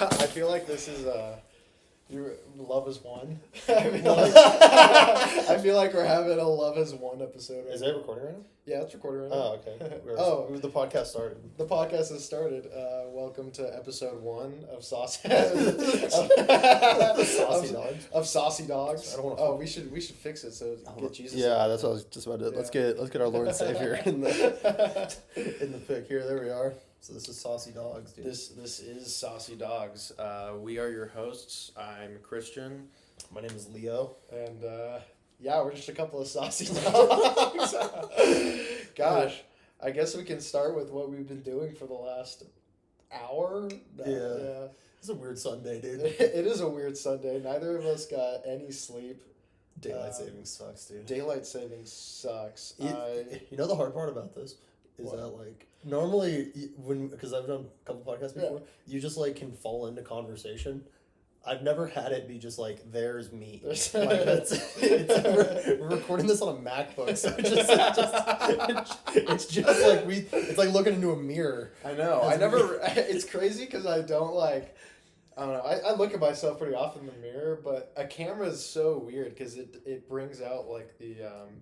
I feel like this is your love is one. I feel like we're having a love is one episode. Is it recording right now? Yeah, it's recording right now. Oh, okay. The podcast started. The podcast has started. Welcome to episode 1 of Saucy Saucy Dawgs. Of Saucy Dawgs. I don't want to. Oh, we should fix it so get Jesus. Yeah, that's what I was just about to. Yeah. Let's get our Lord and Savior in the pic here. There we are. So this is Saucy Dawgs, dude. This is Saucy Dawgs. We are your hosts. I'm Christian. My name is Leo. And yeah, we're just a couple of saucy dogs. Gosh, I guess we can start with what we've been doing for the last hour. Yeah. It's a weird Sunday, dude. It is a weird Sunday. Neither of us got any sleep. Daylight savings sucks, dude. Daylight savings sucks. You know the hard part about this is what? that like normally because I've done a couple podcasts before, you just like can fall into conversation. I've never had it be just like, there's me. Like, we're recording this on a MacBook, so it's just like it's like looking into a mirror. I know. It's crazy because I don't know. I look at myself pretty often in the mirror, but a camera is so weird because it brings out like the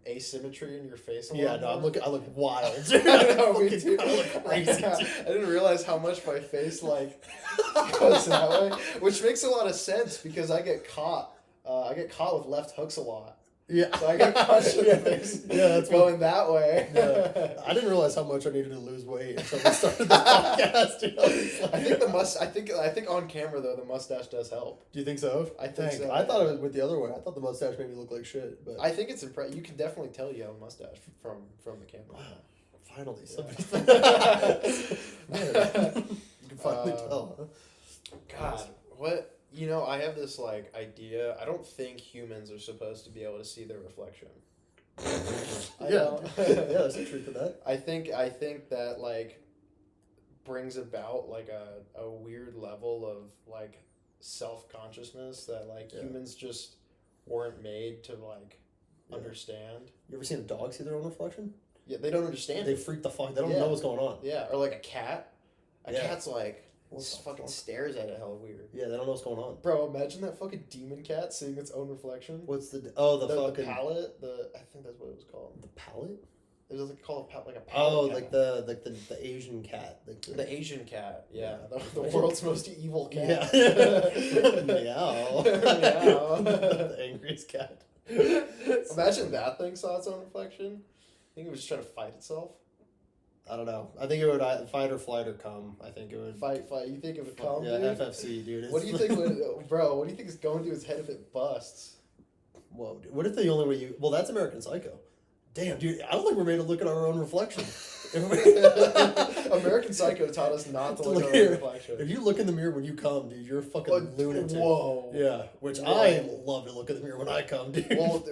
asymmetry in your face. Yeah, no, I look wild. I know, me too. I look crazy. I didn't realize how much my face goes that way, which makes a lot of sense because I get caught. I get caught with left hooks a lot. Yeah. So I get caught in the face. Yeah, that's going that way. Yeah. I didn't realize how much I needed to lose weight until we started the podcast. I think on camera though the mustache does help. Do you think so? I think so. I thought it went the other way. I thought the mustache made me look like shit. But I think it's impressive. You can definitely tell you have a mustache from the camera. Wow. Finally, somebody. Man, you can finally tell. Huh? God, what? You know, I have this idea. I don't think humans are supposed to be able to see their reflection. Yeah, there's some truth to that. I think that brings about a weird level of self-consciousness that humans just weren't made to understand. You ever seen a dog see their own reflection? Yeah, they don't understand. They freak the fuck. They don't know what's going on. Yeah, or a cat. A cat's fucking stares at it hella weird. Yeah, they don't know what's going on. Bro, imagine that fucking demon cat seeing its own reflection. What's the the fucking palette? I think that's what it was called. The palette? It was called a palette. Oh, cat. the Asian cat. The Asian cat. Yeah, the world's most evil cat. Yeah. Meow. Meow. The angriest cat. Imagine that thing saw its own reflection. I think it was just trying to fight itself. I don't know. I think it would fight or flight or come. I think it would fight. You think it would come? Yeah, dude? FFC, dude. What do you think, bro? What do you think is going through its head if it busts? Whoa, dude. What if the only way you? Well, that's American Psycho. Damn, dude. I don't think we're made to look at our own reflection. American Psycho taught us not to look at our own reflection. If you look in the mirror when you come, dude, you're a fucking lunatic. Whoa. Yeah, which I love to look in the mirror when I come, dude.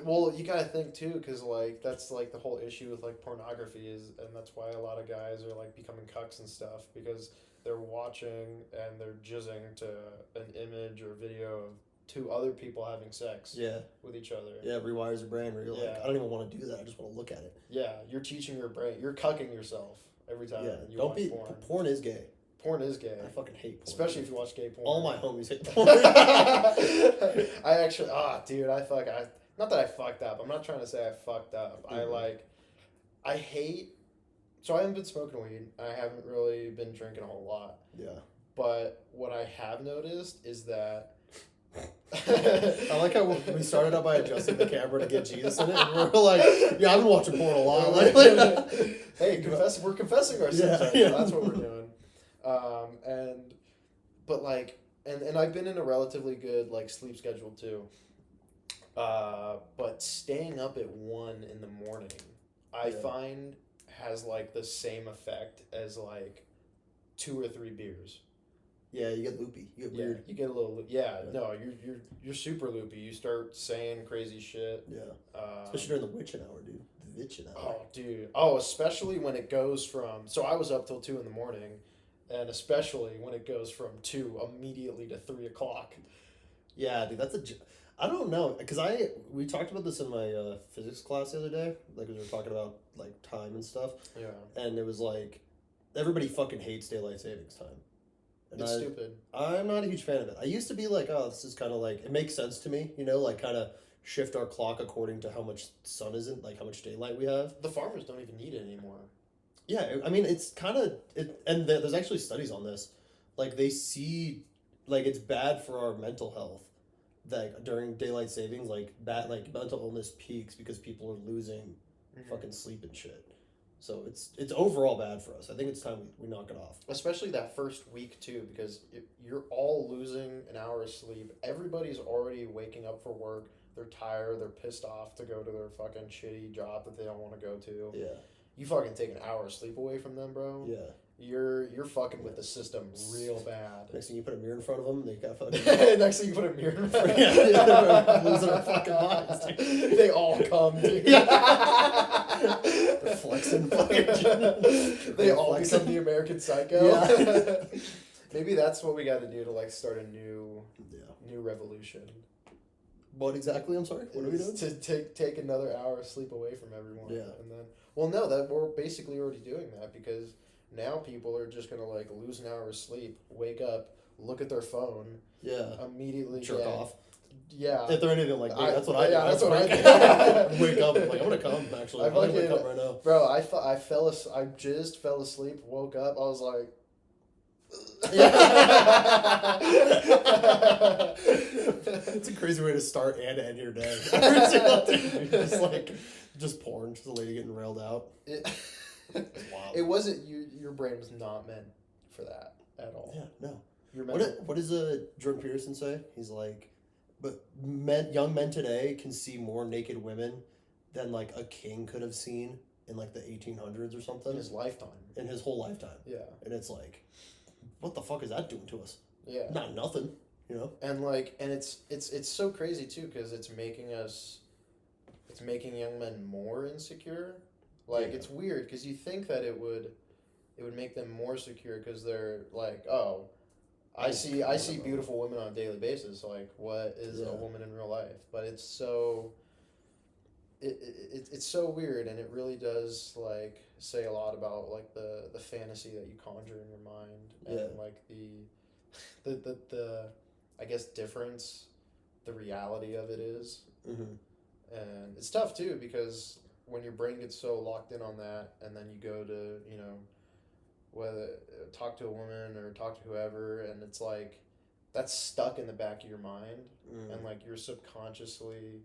Well, you gotta think too, because that's the whole issue with pornography and that's why a lot of guys are becoming cucks and stuff because they're watching and they're jizzing to an image or video of two other people having sex. With each other. Yeah, it rewires your brain where you're I don't even want to do that. I just want to look at it. Yeah, you're teaching your brain. You're cucking yourself every time you don't watch be porn. Porn is gay. Porn is gay. I fucking hate porn. Especially if you watch gay porn. All my homies hate porn. I actually, dude, not that I fucked up. I'm not trying to say I fucked up. Mm-hmm. I hate, so I haven't been smoking weed. I haven't really been drinking a whole lot. Yeah. But what I have noticed is that I like how we started out by adjusting the camera to get Jesus in it, and we're like, yeah, I've been watching porn a lot. Hey, we're confessing our sins. Yeah. That's what we're doing. And I've been in a relatively good sleep schedule too. But staying up at 1 in the morning, I find has the same effect as 2 or 3 beers. Yeah, you get loopy. You get weird. You get a little. Yeah, no, you're super loopy. You start saying crazy shit. Yeah. Especially during the witching hour, dude. The witching hour. Oh, dude. Oh, especially when it goes from. So I was up till 2 in the morning, and especially when it goes from 2 immediately to 3 o'clock. Yeah, dude, I don't know, because we talked about this in my physics class the other day, we were talking about time and stuff. Yeah. And it was everybody fucking hates daylight savings time. And It's stupid. I'm not a huge fan of it. I used to be like, oh, this is kind of like, it makes sense to me, like kind of shift our clock according to how much sun isn't, like how much daylight we have. The farmers don't even need it anymore. Yeah, I mean, it's kind of, and there's actually studies on this. Like, they see, like, it's bad for our mental health that during daylight savings, like, mental illness peaks because people are losing fucking sleep and shit. So it's overall bad for us. I think it's time we knock it off. Especially that first week, too, because you're all losing an hour of sleep. Everybody's already waking up for work. They're tired. They're pissed off to go to their fucking shitty job that they don't want to go to. Yeah. You fucking take an hour of sleep away from them, bro. Yeah. You're fucking with the system real bad. Next thing you put a mirror in front of them, they got fucking... Next thing you put a mirror in front of yeah, they're losing their fucking minds, dude. They all come, dude. They're flexing. They all become the American Psycho. Yeah. Maybe that's what we got to do to like start a new revolution. What exactly? I'm sorry. What are we doing? To take another hour of sleep away from everyone. Yeah. And then, well, no, that we're basically already doing that because now people are just gonna like lose an hour of sleep, wake up, look at their phone, immediately jerk off. Yeah. If they're anything like me, that's what I do. Yeah, that's what I do. Wake up, I'm like, I'm gonna come. Actually, I'm gonna wake up right now. Bro, I just fell asleep, woke up, I was like. It's a crazy way to start and end your day. Just porn, just a lady getting railed out. It wasn't your brain was not meant for that at all. Yeah, no. What does Jordan Peterson say? He's like, but young men today can see more naked women than like a king could have seen in like the 1800s or something. In his lifetime. In his whole lifetime. Yeah. And it's like, what the fuck is that doing to us? Yeah. Not nothing, And it's so crazy too because it's making young men more insecure. Like it's weird because you think that it would make them more secure because they're like, oh, I see beautiful women on a daily basis. Like, what is a woman in real life? But it's so it's so weird, and it really does like say a lot about like the fantasy that you conjure in your mind, and like the I guess difference, the reality of it is, and it's tough too because when your brain gets so locked in on that, and then you go to whether talk to a woman or talk to whoever, and it's like that's stuck in the back of your mind, and like you're subconsciously.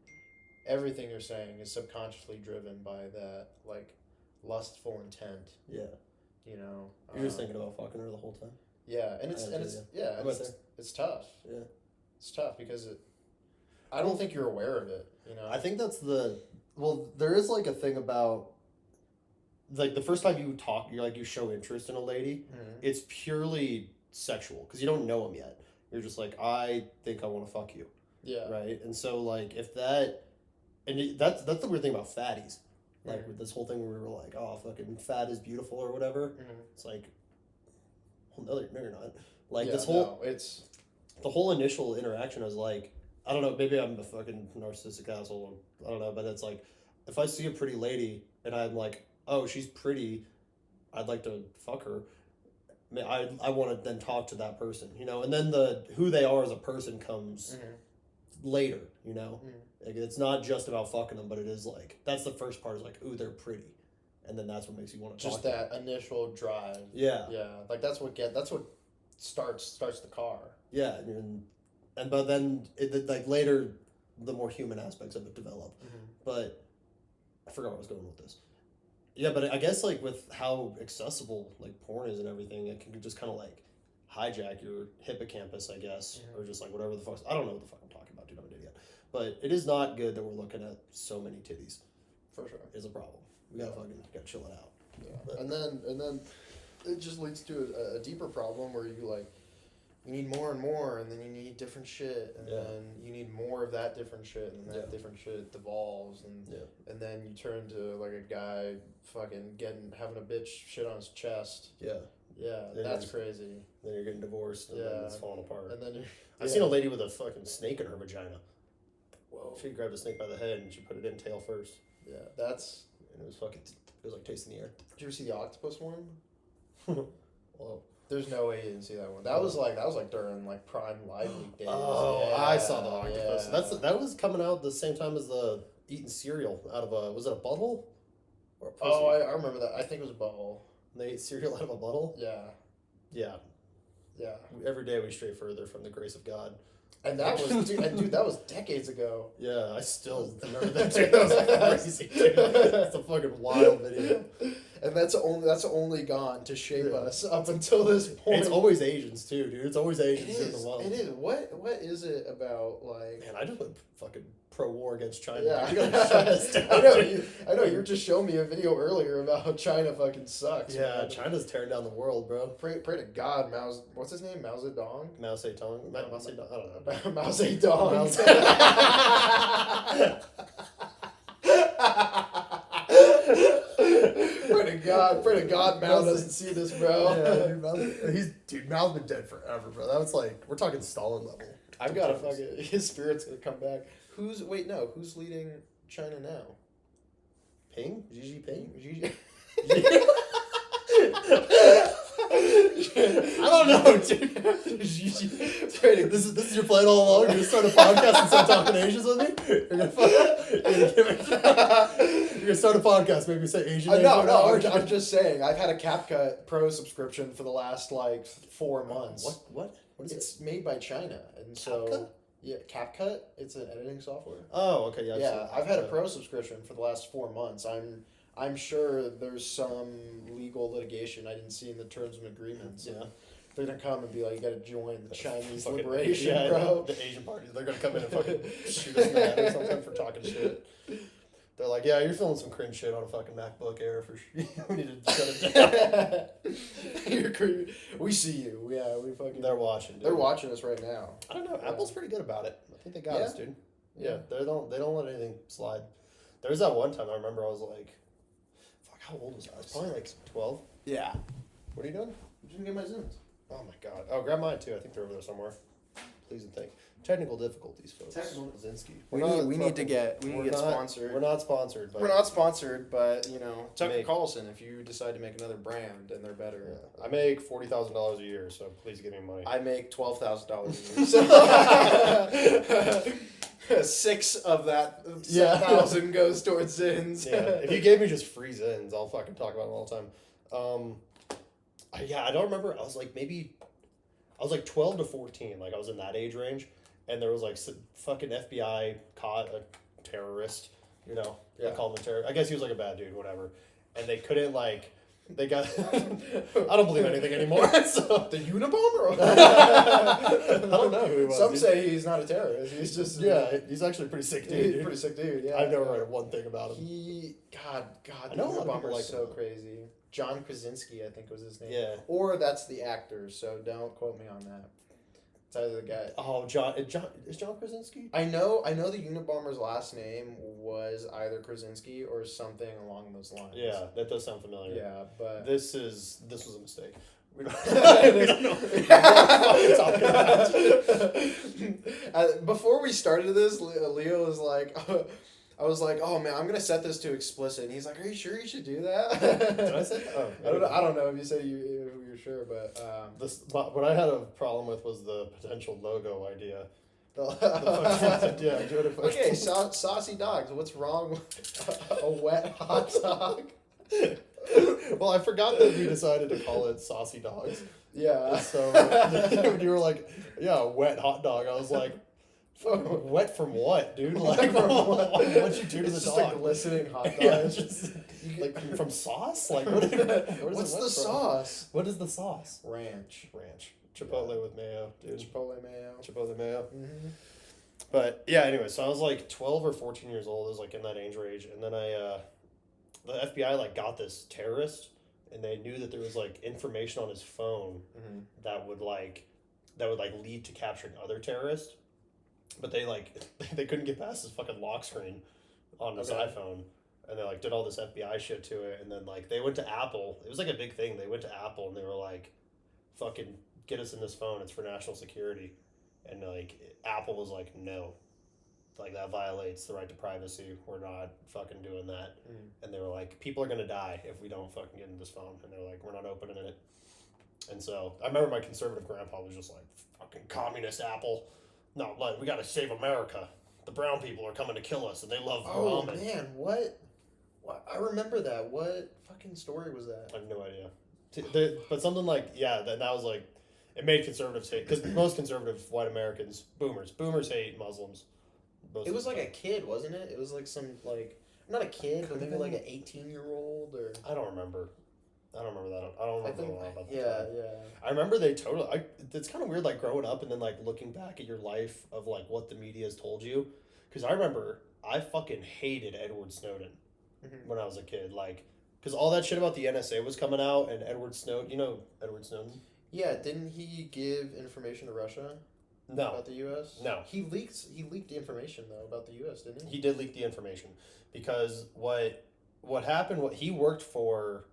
Everything you're saying is subconsciously driven by that, like, lustful intent. Yeah. You're just thinking about fucking her the whole time. Yeah, it's tough. Yeah. It's tough because I don't think you're aware of it. I think that's there is like a thing about, like the first time you talk, you show interest in a lady, it's purely sexual because you don't know them yet. You're just like, I think I want to fuck you. Yeah. Right, and so like if that. And that's the weird thing about fatties. Like, with this whole thing where we were like, oh, fucking fat is beautiful or whatever. It's like, well, no, you're not. Like, the whole initial interaction was like, I don't know, maybe I'm a fucking narcissistic asshole. I don't know, but it's like, if I see a pretty lady and I'm like, oh, she's pretty, I'd like to fuck her. I want to then talk to that person, and then who they are as a person comes later, Like, it's not just about fucking them, but it is like, that's the first part is like, ooh, they're pretty. And then that's what makes you want to talk to them. Just that initial drive. Yeah. Yeah. Like, that's what starts the car. Yeah. But then, like, later, the more human aspects of it develop. But I forgot where I was going with this. Yeah, but I guess, like, with how accessible, like, porn is and everything, it can just kind of, like, hijack your hippocampus, I guess, or just, like, whatever the fuck. I don't know what the fuck I'm talking about, dude. I'm an idiot. But it is not good that we're looking at so many titties. For sure. Is a problem. We gotta chill it out. Yeah. But, and then it just leads to a deeper problem where you need more and more, and then you need different shit, and then you need more of that different shit, and that different shit devolves, and then you turn to like a guy fucking having a bitch shit on his chest. Yeah. Yeah, that's crazy. Then you're getting divorced, and then it's falling apart. And then I've seen a lady with a fucking snake in her vagina. Whoa. She grabbed a snake by the head and she put it in tail first. Yeah, and it was fucking, it was like tasting the air. Did you ever see the octopus one? Well, There's no way you didn't see that one. That was like during like Prime Live League days. Oh, yeah, I saw the octopus. yeah. That was coming out the same time as the eating cereal out of a, was it a butthole? Or a pussy? Oh, I remember that. I think it was a butthole. They ate cereal out of a butthole? Yeah. Yeah. Yeah. Every day we stray further from the grace of God. And that was, dude, that was decades ago. Yeah, I still remember that too. That was like crazy, dude. It's a fucking wild video. And that's only gone to shape us up until this point. It's always Asians too, dude. It's always Asians It in the is. world. It is. What is it about like? Man, I just went fucking pro-war against China. Yeah, You gotta shut us down. I know. You were just showing me a video earlier about how China fucking sucks. Yeah, man. China's tearing down the world, bro. Pray to God, what's his name? Mao Zedong. Mao Zedong. Mao Zedong. I don't know. Mao Zedong. Mao Pray to God, Mao doesn't see this, bro. Yeah, dude, Mao's been dead forever, bro. That was like, we're talking Stalin level. I've got to fucking, his spirit's gonna come back. Who's leading China now? Ping? Xi Jinping? I don't know, dude. This is your plan all along? You're gonna start a podcast and start talking Asians with me? You're gonna start a podcast, maybe say Asian names? No, I'm just saying. I've had a CapCut Pro subscription for the last like 4 months. What is It's made by China, and so CapCut? yeah, CapCut. It's an editing software. Oh, okay, yeah. Yeah, I've had a Pro subscription for the last 4 months. I'm sure there's some legal litigation I didn't see in the terms and agreements. Yeah. They're gonna come and be like, you gotta join the Chinese Fucking- liberation, yeah, bro. The Asian parties. They're gonna come in and fucking shoot us mad or something for talking shit. They're like, yeah, you're filming some cringe shit on a fucking MacBook Air for sure. We need to shut it down. You're creepy. We see you. Yeah, we fucking. They're watching, dude. They're watching us right now. I don't know. Apple's pretty good about it. I think they got Yeah? us, dude. Yeah, they don't let anything slide. There was that one time I remember I was like, fuck, how old was I? I was probably like 12. Yeah. What are you doing? You didn't get my Zooms. Oh my god. Oh, grab mine too. I think they're over there somewhere. Please and thank. Technical difficulties, folks. Kaczynski. We need to get sponsored. We're not sponsored. But We're not sponsored, but Tucker Make- Carlson. If you decide to make another brand and they're better, I make $40,000 a year, so please give me money. I make $12,000 a year. So 6 of that 7,000 goes towards Zins. Yeah, if you gave me just free Zins, I'll fucking talk about them all the time. I don't remember. I was like 12 to 14. Like I was in that age range, and there was like some fucking FBI caught a terrorist. I call him a terrorist. I guess he was like a bad dude, whatever. And they couldn't they got. I don't believe anything anymore. So The Unabomber? I don't know who he was. Some dude. say he's not a terrorist. He's just he's actually a pretty sick dude. he's a dude. pretty sick dude. Yeah, I've never read one thing about him. God, I the know a lot of people Unabomber like is so him. crazy. John Krasinski, I think was his name. Yeah. Or that's the actor, so don't quote me on that. It's either the guy. Oh, is John Krasinski? I know the Unabomber's last name was either Krasinski or something along those lines. Yeah, that does sound familiar. Yeah, but This was a mistake. We don't, we don't know what we're talking about. Before we started this, Leo was like, I was like, oh man, I'm gonna set this to explicit, and he's like, are you sure you should do that? Did I say that? Oh, I don't know if you said you're sure, but what I had a problem with was the potential logo idea. Okay, Saucy Dawgs. What's wrong with a wet hot dog? Well, I forgot that we decided to call it Saucy Dawgs. Yeah. And so when you were like, yeah, wet hot dog, I was like, wet from what, dude? Like, what'd you do to the just dog? a glistening hot dog. Yeah, just like from sauce. Like, what's the the sauce? What is the sauce? Ranch. Chipotle with mayo, dude. Chipotle mayo. Mm-hmm. But yeah, anyway, so I was like 12 or 14 years old. I was like in that age range, and then the FBI got this terrorist, and they knew that there was information on his phone that would lead to capturing other terrorists, but they couldn't get past his fucking lock screen on this iPhone, and they did all this FBI shit to it, and then they went to Apple. It was a big thing. They went to Apple and they were like, fucking get us in this phone. It's for national security. And Apple was like, no, that violates the right to privacy. We're not fucking doing that. And they were like, people are gonna die if we don't fucking get into this phone. And they're like, we're not opening it. And so I remember my conservative grandpa was just like, fucking communist apple. No, like, we gotta save America. The brown people are coming to kill us, and they love Muhammad. Oh man, what? I remember that. What fucking story was that? I have no idea. But something like, yeah, that was like, it made conservatives hate, because most conservative white Americans, boomers hate Muslims. It was like a kid, wasn't it? It was like some, like, not a kid, but maybe like an 18-year-old or... I don't remember that. I don't remember a lot about that. Yeah. I remember it's kind of weird, like, growing up and then, like, looking back at your life of, like, what the media has told you. Because I remember I fucking hated Edward Snowden when I was a kid. Like, because all that shit about the NSA was coming out, and Edward Snowden, you know Edward Snowden? Yeah, didn't he give information to Russia? No. About the U.S.? No. He leaked the information, though, about the U.S., didn't he? He did leak the information. Because what happened, he worked for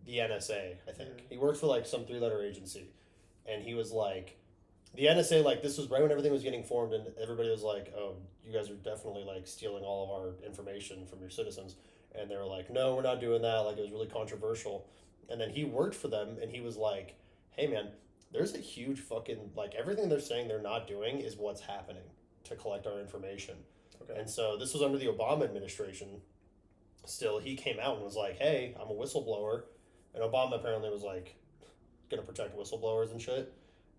the NSA, I think. He worked for, like, some 3-letter agency. And he was like, the NSA, like, this was right when everything was getting formed, and everybody was like, oh, you guys are definitely, like, stealing all of our information from your citizens. And they were like, no, we're not doing that. Like, it was really controversial. And then he worked for them, and he was like, hey, man, there's a huge fucking, like, everything they're saying they're not doing is what's happening to collect our information. Okay. And so this was under the Obama administration. Still, he came out and was like, hey, I'm a whistleblower. And Obama apparently was like, going to protect whistleblowers and shit.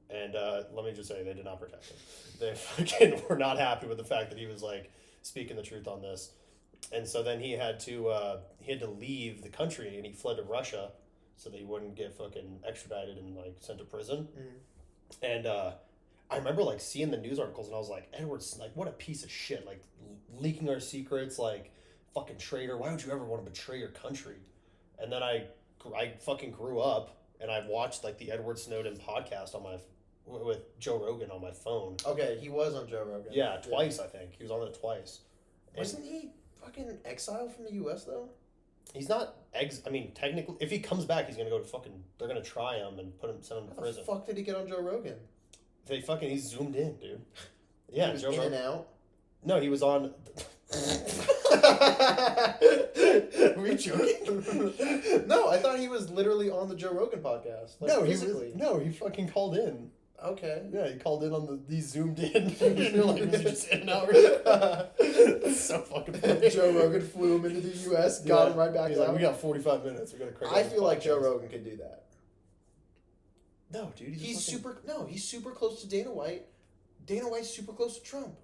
And let me just say, they did not protect him. They fucking were not happy with the fact that he was, like, speaking the truth on this. And so then he had to leave the country, and he fled to Russia so that he wouldn't get fucking extradited and, like, sent to prison. And I remember, like, seeing the news articles, and I was like, Edward's, like, what a piece of shit. Like, leaking our secrets, like, fucking traitor. Why would you ever want to betray your country? And then I fucking grew up, and I watched, like, the Edward Snowden podcast with Joe Rogan on my phone. Okay, he was on Joe Rogan. Yeah, twice, I think. He was on it twice. Wasn't he fucking exiled from the U.S., though? He's not I mean, technically, if he comes back, he's gonna go to fucking. They're gonna try him and send him to prison. How the fuck did he get on Joe Rogan? He's zoomed in, dude. Yeah, he was Joe in Rogan. and out. No, he was on. Were you joking? No, I thought he was literally on the Joe Rogan podcast. Like, no, physically. he fucking called in. Okay. Yeah, he called in on he zoomed in. You're like, was he just in and out? That's so fucking funny. Joe Rogan flew him into the U.S., got him right back out. Like, we got 45 minutes. We got to crank. I feel like Joe Rogan could do that. No, dude, he's super close to Dana White. Dana White's super close to Trump.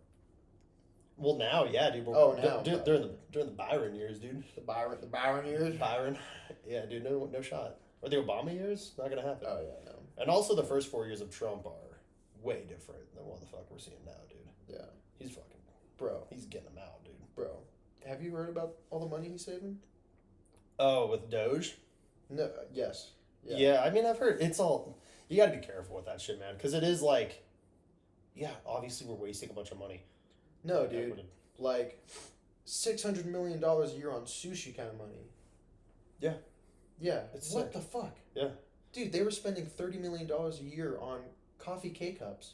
Well, now, yeah, dude. Now. During the Byron years, dude. The Byron years? Byron. Yeah, dude, no shot. Or the Obama years? Not gonna happen. Oh, yeah, no. And also the first 4 years of Trump are way different than what the fuck we're seeing now, dude. Yeah. He's fucking... Bro. He's getting them out, dude. Bro. Have you heard about all the money he's saving? Oh, with Doge? No, yes. Yeah, I mean, I've heard it's all... You gotta be careful with that shit, man. Because it is like... Yeah, obviously we're wasting a bunch of money. No, dude. Like, $600 million a year on sushi kind of money. Yeah. Yeah. It's what sick. the fuck? Yeah. Dude, they were spending $30 million a year on coffee K-cups.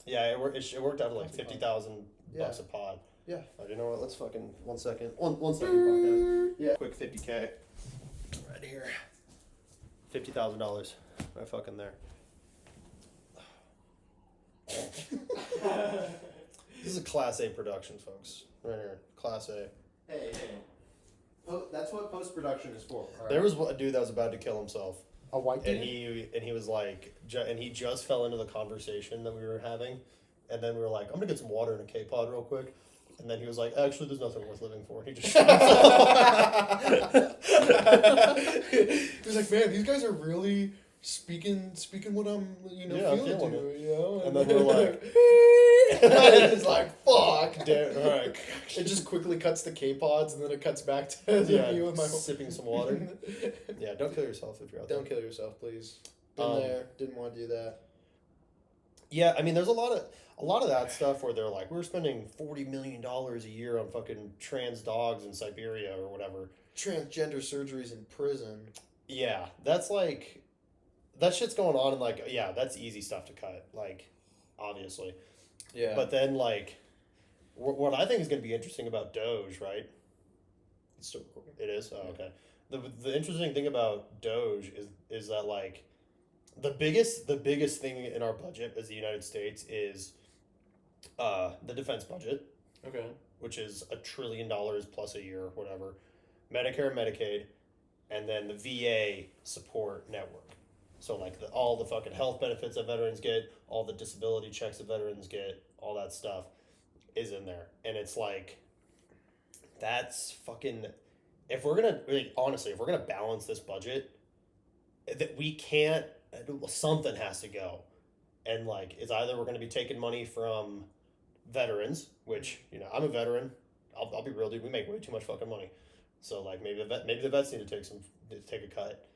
Yeah, it worked out to like $50,000 a pod. Yeah. You know what? Let's fucking... One second, podcast. Yeah. Quick $50K. Right here. $50,000. Right fucking there. This is a Class A production, folks. Right here. Class A. Hey. That's what post-production is for. Right? There was a dude that was about to kill himself. A white dude? And he was like... And he just fell into the conversation that we were having. And then we were like, I'm going to get some water in a K-pod real quick. And then he was like, actually, there's nothing worth living for. He just shot himself. He was like, man, these guys are really speaking what I'm, feeling to, you know? And then we're like... It's like, fuck. Damn, all right. It just quickly cuts to K-pods, and then it cuts back to me with my... Sipping some water. Yeah, don't kill yourself if you're out there. Don't kill yourself, please. Been there. Didn't want to do that. Yeah, I mean, there's a lot of that stuff where they're like, we're spending $40 million a year on fucking trans dogs in Siberia or whatever. Transgender surgeries in prison. Yeah, that's like, that shit's going on, and like, yeah, that's easy stuff to cut, like, obviously. Yeah. But then, like, what I think is going to be interesting about Doge, right? It's still recording. It is? Oh, okay. The interesting thing about Doge is that, like, The biggest thing in our budget as the United States is the defense budget, Okay. which is $1 trillion plus a year, whatever. Medicare and Medicaid, and then the VA support network. So like all the fucking health benefits that veterans get, all the disability checks that veterans get, all that stuff is in there. And it's like, that's fucking, if we're gonna, like, honestly, if we're gonna balance this budget, that we can't, something has to go. And like, it's either we're gonna be taking money from veterans, which, you know, I'm a veteran. I'll be real, dude. We make way too much fucking money. So like maybe the vets need to take a cut.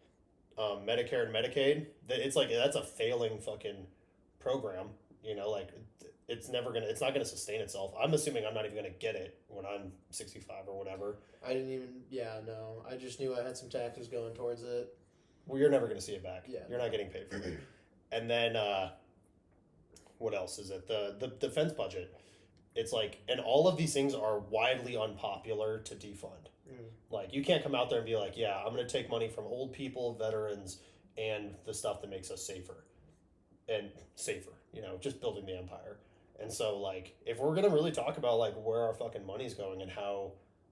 Medicare and Medicaid, it's like that's a failing fucking program. You know, like it's not gonna sustain itself. I'm assuming I'm not even gonna get it when I'm 65 or whatever. I didn't even. Yeah, no. I just knew I had some taxes going towards it. Well, you're never gonna see it back. Yeah, you're not getting paid for it. And then what else is it? The defense budget. It's like, and all of these things are widely unpopular to defund. Like, you can't come out there and be like, yeah, I'm going to take money from old people, veterans, and the stuff that makes us safer. And safer, you know, just building the empire. And so, like, if we're going to really talk about, like, where our fucking money's going and how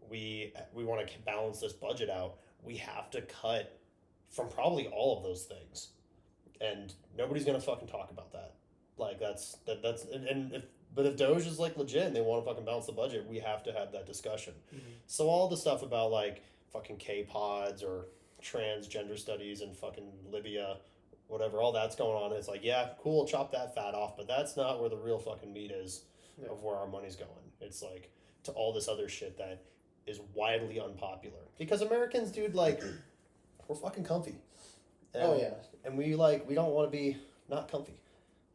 we want to balance this budget out, we have to cut from probably all of those things. And nobody's going to fucking talk about that. Like, but if Doge is like legit and they want to fucking balance the budget, we have to have that discussion. Mm-hmm. So all the stuff about like fucking K-pods or transgender studies in fucking Libya, whatever, all that's going on. It's like, yeah, cool, chop that fat off, but that's not where the real fucking meat is of where our money's going. It's like to all this other shit that is widely unpopular. Because Americans, dude, like, we're fucking comfy. And, and we don't want to be not comfy.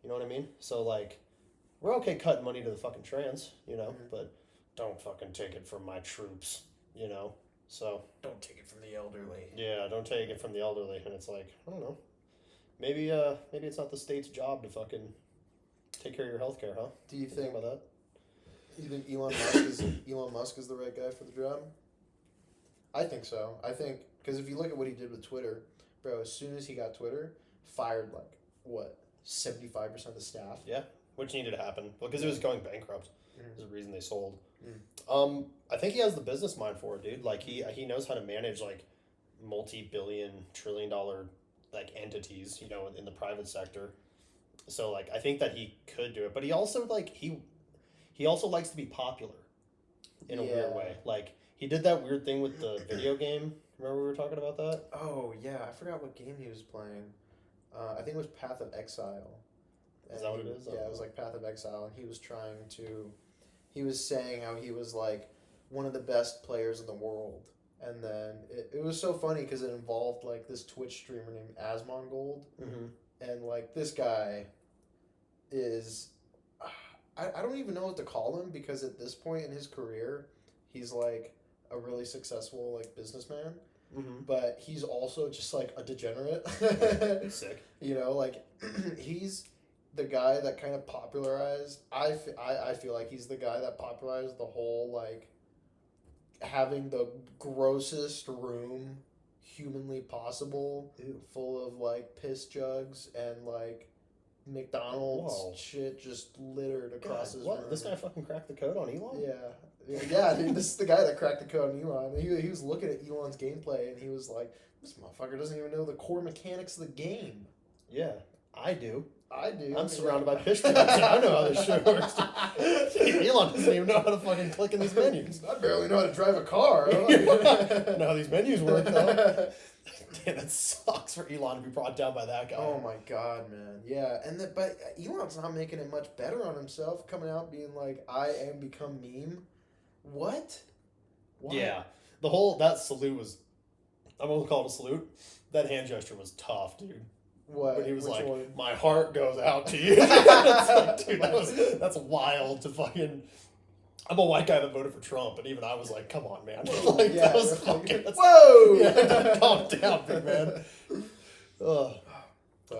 You know what I mean? So like, we're okay cutting money to the fucking trans, you know, but don't fucking take it from my troops, you know? So. Don't take it from the elderly. Yeah, don't take it from the elderly. And it's like, I don't know. Maybe it's not the state's job to fucking take care of your healthcare, huh? Do you think about that? You think Elon Musk is the right guy for the job? I think so. I think, because if you look at what he did with Twitter, bro, as soon as he got Twitter, fired like, what, 75% of the staff? Yeah. Which needed to happen because it was going bankrupt. There's a reason they sold. I think he has the business mind for it, dude. Like he knows how to manage like multi-billion, trillion-dollar like entities, you know, in the private sector. So like I think that he could do it, but he also like he also likes to be popular in a weird way. Like he did that weird thing with the video game. Remember we were talking about that? Oh yeah, I forgot what game he was playing. I think it was Path of Exile. Is that what it is? Yeah, it was like Path of Exile, and he was saying how he was like one of the best players in the world. And then it was so funny because it involved like this Twitch streamer named Asmongold. And like this guy is, I don't even know what to call him because at this point in his career, he's like a really successful like businessman. But he's also just like a degenerate. Sick. You know, like he's the guy that kind of popularized. I feel like he's the guy that popularized the whole like having the grossest room humanly possible, full of like piss jugs and like McDonald's shit just littered across his room. This guy fucking cracked the code on Elon? Yeah, dude, this is the guy that cracked the code on Elon. He was looking at Elon's gameplay and he was like, this motherfucker doesn't even know the core mechanics of the game. Yeah, I do. I'm surrounded by piss jugs. I know how this shit works. Elon doesn't even know how to fucking click in these menus. I barely know how to drive a car. I know how these menus work, though. Damn, that sucks for Elon to be brought down by that guy. Oh my god, man. Yeah, but Elon's not making it much better on himself, coming out being like, I am become meme. What? Yeah. That salute was, I won't call it a salute. That hand gesture was tough, dude. What? When he was like, one? My heart goes out to you. It's like, dude, that's wild to fucking... I'm a white guy that voted for Trump, and even I was like, come on, man. Like, yeah, that was fucking... Whoa! Yeah, calm down, big man. Ugh.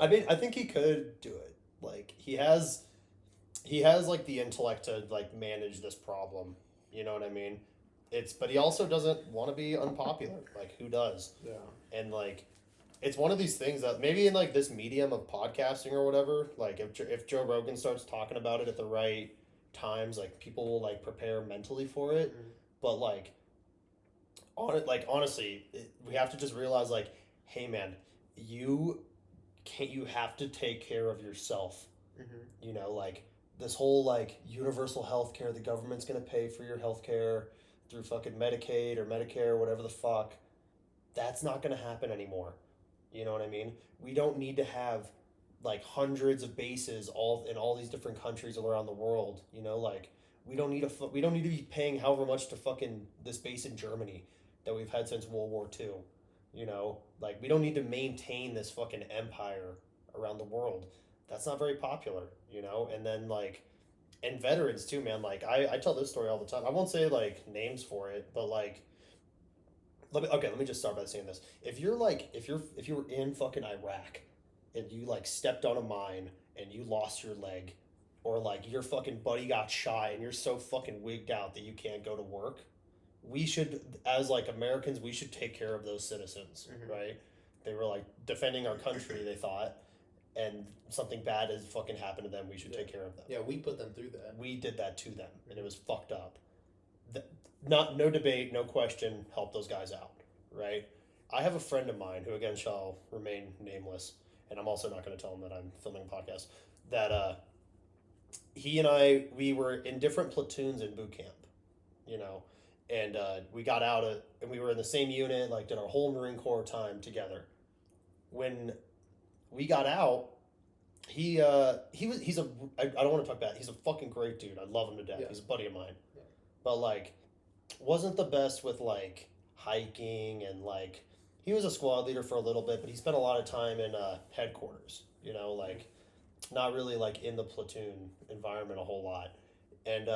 I mean, I think he could do it. Like, he has like, the intellect to, like, manage this problem. You know what I mean? But he also doesn't want to be unpopular. Like, who does? Yeah. And, like... it's one of these things that maybe in like this medium of podcasting or whatever, like if Joe Rogan starts talking about it at the right times, like people will like prepare mentally for it. Mm-hmm. But like on it, like honestly, we have to just realize like, hey man, you can't. You have to take care of yourself. Mm-hmm. You know, like this whole like universal health care, the government's gonna pay for your health care through fucking Medicaid or Medicare, whatever the fuck. That's not gonna happen anymore. You know what I mean? We don't need to have like hundreds of bases all in all these different countries all around the world. You know, like we don't need to be paying however much to fucking this base in Germany that we've had since World War II. You know, like we don't need to maintain this fucking empire around the world. That's not very popular, you know? And then like and veterans too, man. Like I tell this story all the time. I won't say like names for it, but like let me just start by saying this. If you're like if you were in fucking Iraq and you like stepped on a mine and you lost your leg or like your fucking buddy got shot and you're so fucking wigged out that you can't go to work, we should as like Americans we should take care of those citizens, Mm-hmm. right? They were like defending our country, they thought, and something bad has fucking happened to them, we should take care of them. Yeah, we put them through that. We did that to them, and it was fucked up. Not no debate, no question. Help those guys out, right? I have a friend of mine who, again, shall remain nameless, and I'm also not going to tell him that I'm filming a podcast. That he and we were in different platoons in boot camp, you know, and we got out of, and we were in the same unit, like did our whole Marine Corps time together. When we got out, he's a I don't want to talk bad. He's a fucking great dude. I love him to death. Yeah. He's a buddy of mine. Yeah. But like wasn't the best with like hiking and like he was a squad leader for a little bit, but he spent a lot of time in headquarters, you know, like not really like in the platoon environment a whole lot. And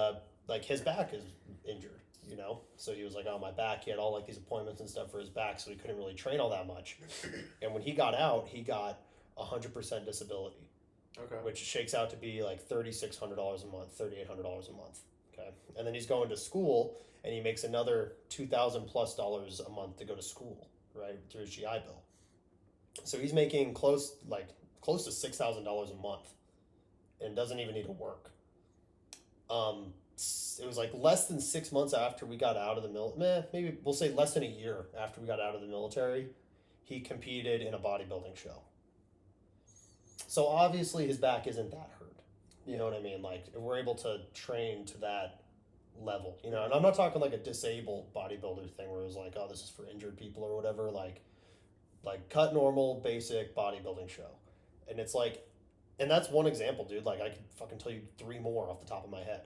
like his back is injured, you know? So he was like, oh, my back. He had all like these appointments and stuff for his back, so he couldn't really train all that much. And when he got out, he got 100% disability. Okay. Which shakes out to be like $3,600 a month, $3,800 a month. Okay. And then he's going to school and he makes another $2,000+ a month to go to school, right? Through his GI Bill. So he's making close to $6,000 a month and doesn't even need to work. It was like less than 6 months after we got out of the military, maybe we'll say less than a year after we got out of the military, he competed in a bodybuilding show. So obviously his back isn't that hurt. You know what I mean? Like if we're able to train to that level, you know, and I'm not talking like a disabled bodybuilder thing where it was like, oh, this is for injured people or whatever, like cut normal, basic bodybuilding show. And it's like, and that's one example, dude. Like I could fucking tell you 3 more off the top of my head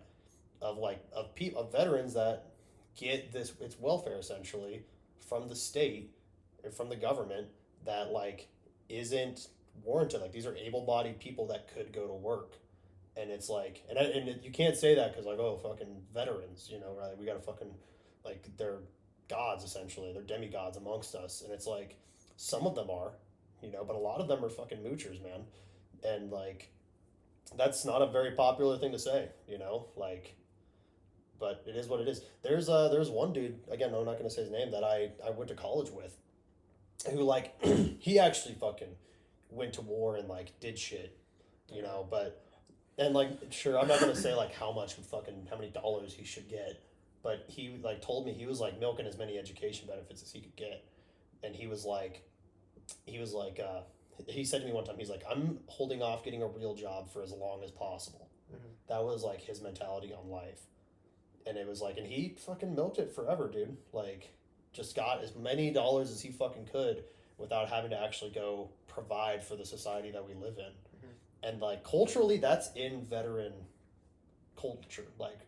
of veterans that get this, it's welfare essentially from the state or from the government that like isn't warranted. Like these are able-bodied people that could go to work, and it's like, you can't say that because like, oh, fucking veterans, you know, right? We gotta fucking like they're gods essentially, they're demigods amongst us, and it's like some of them are, you know, but a lot of them are fucking moochers, man, and like that's not a very popular thing to say, you know, like. But it is what it is. There's one dude, again, I'm not gonna say his name, that I went to college with, who like he actually fucking went to war and like did shit, you know, but and like sure I'm not gonna say like how many dollars he should get, but he like told me he was like milking as many education benefits as he could get. And he said to me one time, he's like, I'm holding off getting a real job for as long as possible. Mm-hmm. That was like his mentality on life. And it was like, and he fucking milked it forever, dude. Like just got as many dollars as he fucking could without having to actually go provide for the society that we live in. Mm-hmm. And like culturally, that's in veteran culture. Like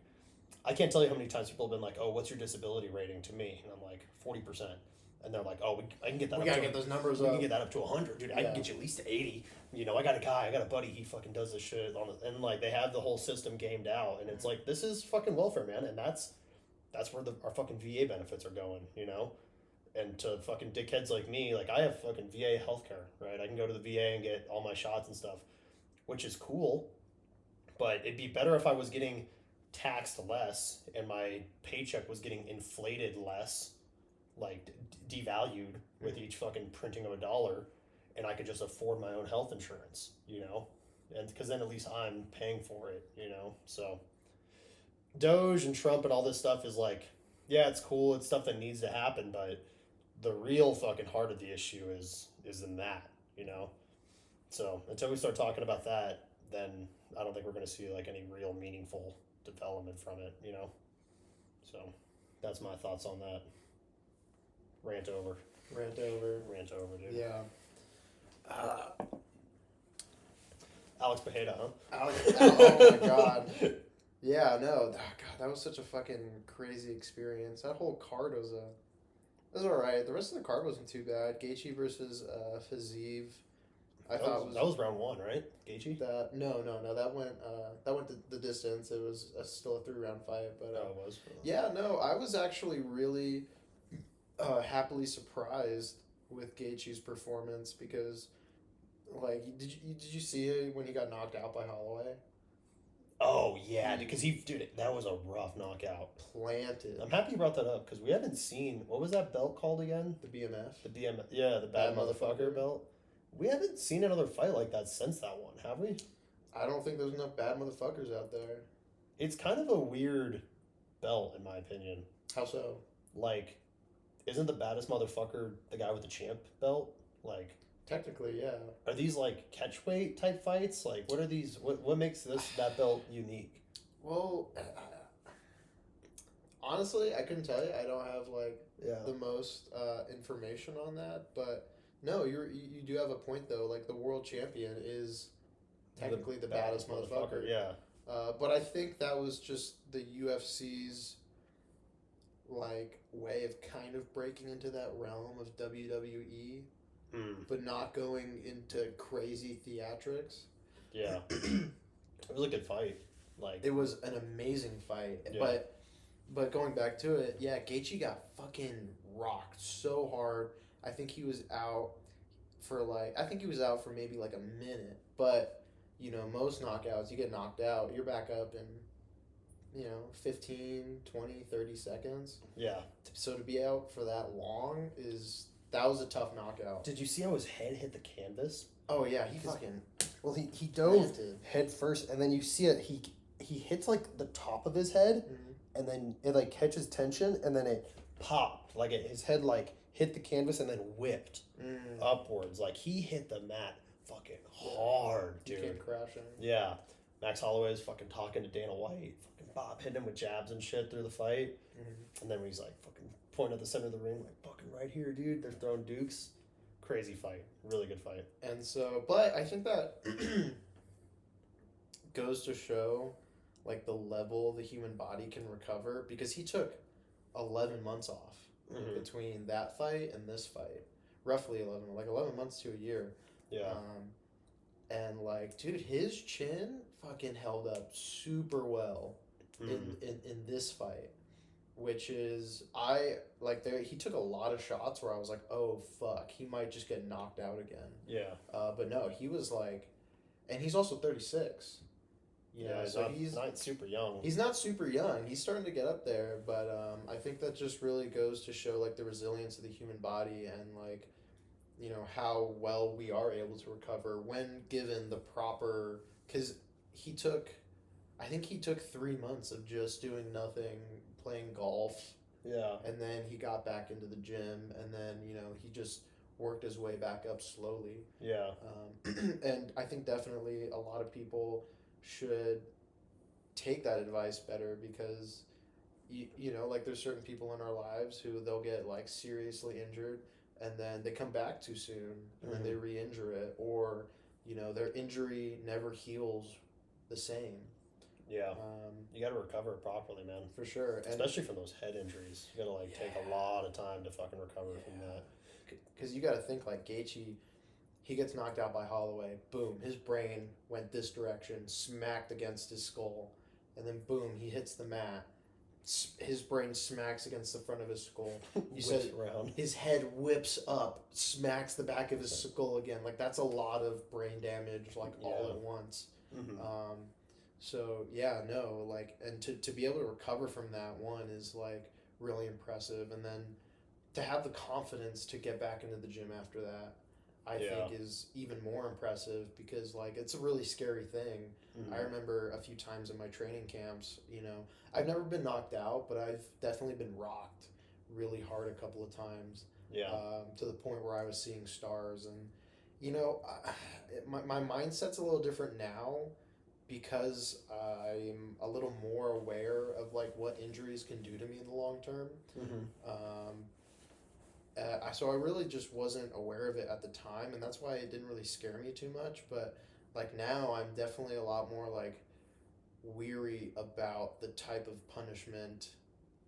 I can't tell you how many times people have been like, oh, what's your disability rating to me? And I'm like 40%. And they're like, oh, I can get that. We gotta get those numbers up. We can get that up to 100, dude. I can get you at least to 80. You know, I got a buddy. He fucking does this shit and like they have the whole system gamed out, and it's like this is fucking welfare, man, and that's where our fucking VA benefits are going, you know. And to fucking dickheads like me, like I have fucking VA healthcare, right? I can go to the VA and get all my shots and stuff, which is cool. But it'd be better if I was getting taxed less and my paycheck was getting inflated less like devalued with each fucking printing of a dollar, and I could just afford my own health insurance, you know, and because then at least I'm paying for it, you know. So Doge and Trump and all this stuff is like, yeah, it's cool, it's stuff that needs to happen, but the real fucking heart of the issue is in that, you know. So until we start talking about that, then I don't think we're going to see like any real meaningful development from it, you know. So that's my thoughts on that. Rant over. Rant over. Rant over, dude. Yeah. Alex Bejeda, huh? Oh my god. Yeah, no. God, that was such a fucking crazy experience. That whole card was alright. The rest of the card wasn't too bad. Gaethje versus Fiziev. That was round one, right? Gaethje? No. That went the distance. It was still a 3-round fight, but it was. yeah, no. I was actually really happily surprised with Gaethje's performance because, like, did you see it when he got knocked out by Holloway? Oh yeah, because that was a rough knockout. Planted. I'm happy you brought that up because we haven't seen, what was that belt called again? The BMF. The bad motherfucker belt. We haven't seen another fight like that since that one, have we? I don't think there's enough bad motherfuckers out there. It's kind of a weird belt, in my opinion. How so? Like, isn't the baddest motherfucker the guy with the champ belt? Like, technically, yeah. Are these like catchweight type fights? Like, what are these? What makes that belt unique? Well, honestly, I couldn't tell you. I don't have the most information on that, but no, you do have a point though. Like the world champion is technically the baddest motherfucker. Yeah. But I think that was just the UFC's way of kind of breaking into that realm of WWE. But not going into crazy theatrics. Yeah. It was a good fight. It was an amazing fight. Yeah. But going back to it, yeah, Gaethje got fucking rocked so hard. I think he was out for maybe a minute. But, you know, most knockouts, you get knocked out, you're back up in, 15, 20, 30 seconds. Yeah. So to be out for that long that was a tough knockout. Did you see how his head hit the canvas? Oh yeah, he dove head first, and then you see it. He hits the top of his head, and then it catches tension, and then it popped. His head hit the canvas and then whipped upwards. He hit the mat fucking hard, dude. He came crashing. Yeah, Max Holloway is fucking talking to Dana White, fucking Bob hitting him with jabs and shit through the fight, and then he's fucking pointing at the center of the ring, fucking right here, dude. They're throwing dukes. Crazy fight. Really good fight. And so, but I think that goes to show, the level the human body can recover, because he took 11 months off between that fight and this fight. Roughly 11 months to a year. Yeah. And, dude, his chin fucking held up super well in this fight. Which is, he took a lot of shots where I was like, oh, fuck, he might just get knocked out again. Yeah. But no, he was and he's also 36. He's not super young. He's not super young. He's starting to get up there, but I think that just really goes to show, the resilience of the human body and, how well we are able to recover when given the proper, because I think he took 3 months of just doing nothing, playing golf. Yeah. And then he got back into the gym, and then, he just worked his way back up slowly. Yeah. And I think definitely a lot of people should take that advice better, because, there's certain people in our lives who they'll get, seriously injured, and then they come back too soon, and then they re-injure it, or, their injury never heals the same. Yeah, you got to recover properly, man. For sure. Especially from those head injuries. You got to, take a lot of time to fucking recover from that. Because you got to think, Gaethje, he gets knocked out by Holloway. Boom, his brain went this direction, smacked against his skull. And then, boom, he hits the mat. His brain smacks against the front of his skull. You said around. His head whips up, smacks the back of his skull again. That's a lot of brain damage, all at once. So, yeah, no, and to be able to recover from that, one, is, really impressive. And then, to have the confidence to get back into the gym after that, I think is even more impressive because like it's a really scary thing. Mm-hmm. I remember a few times in my training camps, you know, I've never been knocked out, but I've definitely been rocked really hard a couple of times. Yeah. To the point where I was seeing stars, and you know, my mindset's a little different now because I'm a little more aware of like what injuries can do to me in the long term. Mm-hmm. So I really just wasn't aware of it at the time, and that's why it didn't really scare me too much. But like now, I'm definitely a lot more like weary about the type of punishment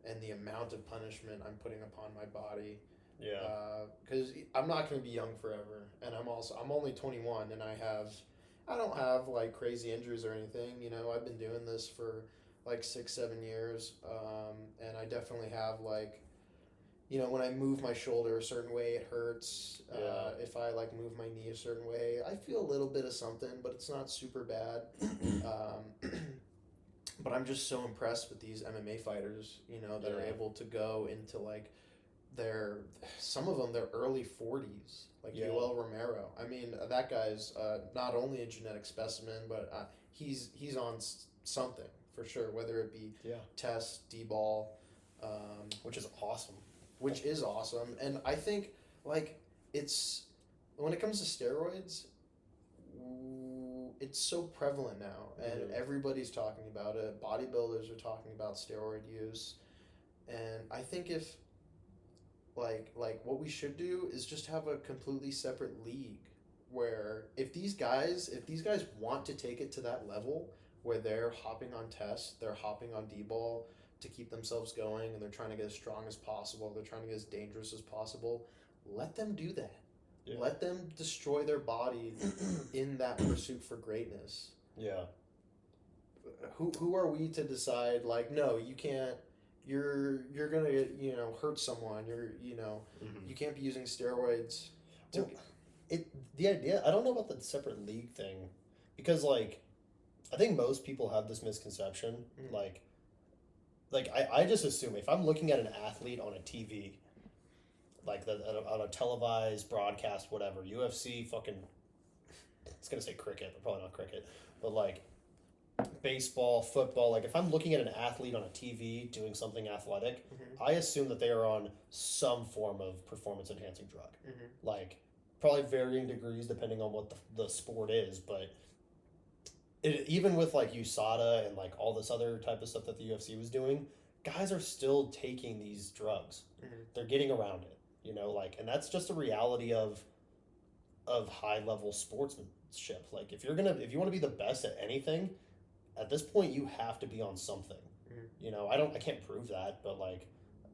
and the amount of punishment I'm putting upon my body. Yeah. Because I'm not going to be young forever, and I'm only 21, and I don't have like crazy injuries or anything. You know, I've been doing this for like 6-7 years, and I definitely have like, you know, when I move my shoulder a certain way, it hurts. If I like move my knee a certain way, I feel a little bit of something, but it's not super bad. But I'm just so impressed with these MMA fighters, you know, that are able to go into like some of them their early 40s, like Yoel Romero. I mean, that guy's not only a genetic specimen, but he's on something for sure, whether it be test, D-ball, which is awesome. Which is awesome, and I think like it's when it comes to steroids, it's so prevalent now, and everybody's talking about it. Bodybuilders are talking about steroid use, and I think if like what we should do is just have a completely separate league where if these guys want to take it to that level where they're hopping on tests, they're hopping on D-ball to keep themselves going, and they're trying to get as strong as possible, they're trying to get as dangerous as possible, let them do that. Let them destroy their body in that pursuit for greatness. Who are we to decide like, no, you can't, you're gonna, you know, hurt someone, you can't be using steroids to... The idea, I don't know about the separate league thing, because like I think most people have this misconception, like I just assume if I'm looking at an athlete on a TV, like on a televised broadcast, whatever, UFC, fucking, it's gonna say cricket, but probably not cricket, but like baseball, football, like if I'm looking at an athlete on a TV doing something athletic, I assume that they are on some form of performance enhancing drug, like probably varying degrees depending on what the sport is, but even with like USADA and like all this other type of stuff that the UFC was doing, guys are still taking these drugs. They're getting around it, you know, like, and that's just a reality of high level sportsmanship. Like if you want to be the best at anything, at this point you have to be on something. You know, I can't prove that, but like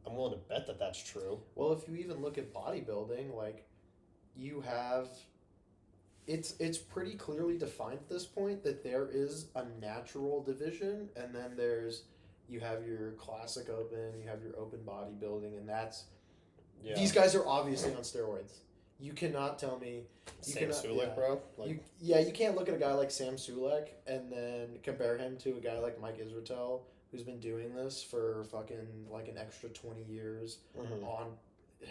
I'm willing to bet that that's true. Well, if you even look at bodybuilding, like you have, it's pretty clearly defined at this point that there is a natural division, and then you have your classic open, you have your open bodybuilding, and that's these guys are obviously on steroids. You cannot tell me Sam Sulek, bro. Like, you can't look at a guy like Sam Sulek and then compare him to a guy like Mike Israetel, who's been doing this for fucking like an extra 20 years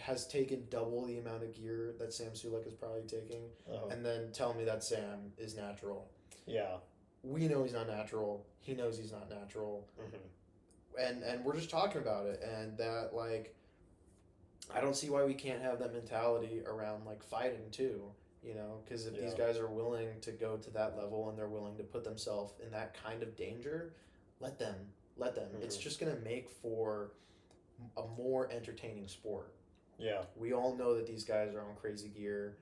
has taken double the amount of gear that Sam Sulek is probably taking, and then tell me that Sam is natural. Yeah. We know he's not natural. He knows he's not natural. And we're just talking about it, and that like I don't see why we can't have that mentality around like fighting too, you know, because if these guys are willing to go to that level and they're willing to put themselves in that kind of danger, let them. It's just going to make for a more entertaining sport. Yeah. We all know that these guys are on crazy gear.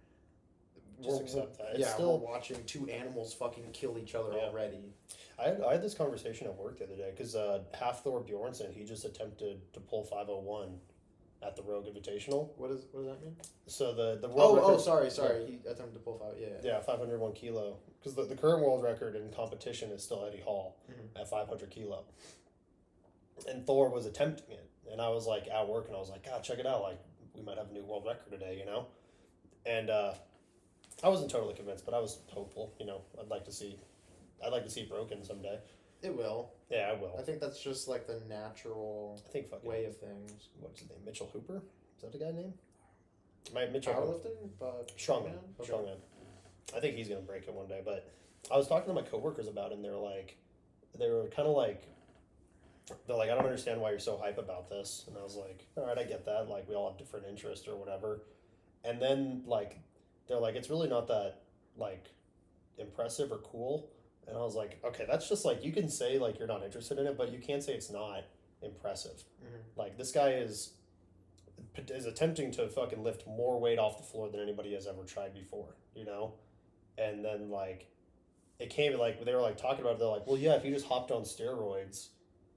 Just accept that. It's still we're watching two animals fucking kill each other already. I had this conversation at work the other day because Hafthor Bjornsson, he just attempted to pull 501 at the Rogue Invitational. What does that mean? So the world record, sorry. He attempted to pull 5. Yeah, 501 kilo. Because the current world record in competition is still Eddie Hall at 500 kilo. And Thor was attempting it, and I was like at work, and I was like, God, check it out! Like we might have a new world record today, you know. And I wasn't totally convinced, but I was hopeful. You know, I'd like to see it broken someday. It will. Yeah, I will. I think that's just like the natural way of things. What's his name? Mitchell Hooper? Is that a guy name? Mitchell. Powerlifting? But Strongman. Okay. Strongman. I think he's gonna break it one day. But I was talking to my coworkers about it, and they were kind of like, they're like, I don't understand why you're so hype about this. And I was like, all right, I get that. Like, we all have different interests or whatever. And then like, they're like, it's really not that like impressive or cool. And I was like, okay, that's just like, you can say like you're not interested in it, but you can't say it's not impressive. Like, this guy is attempting to fucking lift more weight off the floor than anybody has ever tried before, you know? And then like, it came like, they were like talking about it, they're like, well, yeah, if he just hopped on steroids,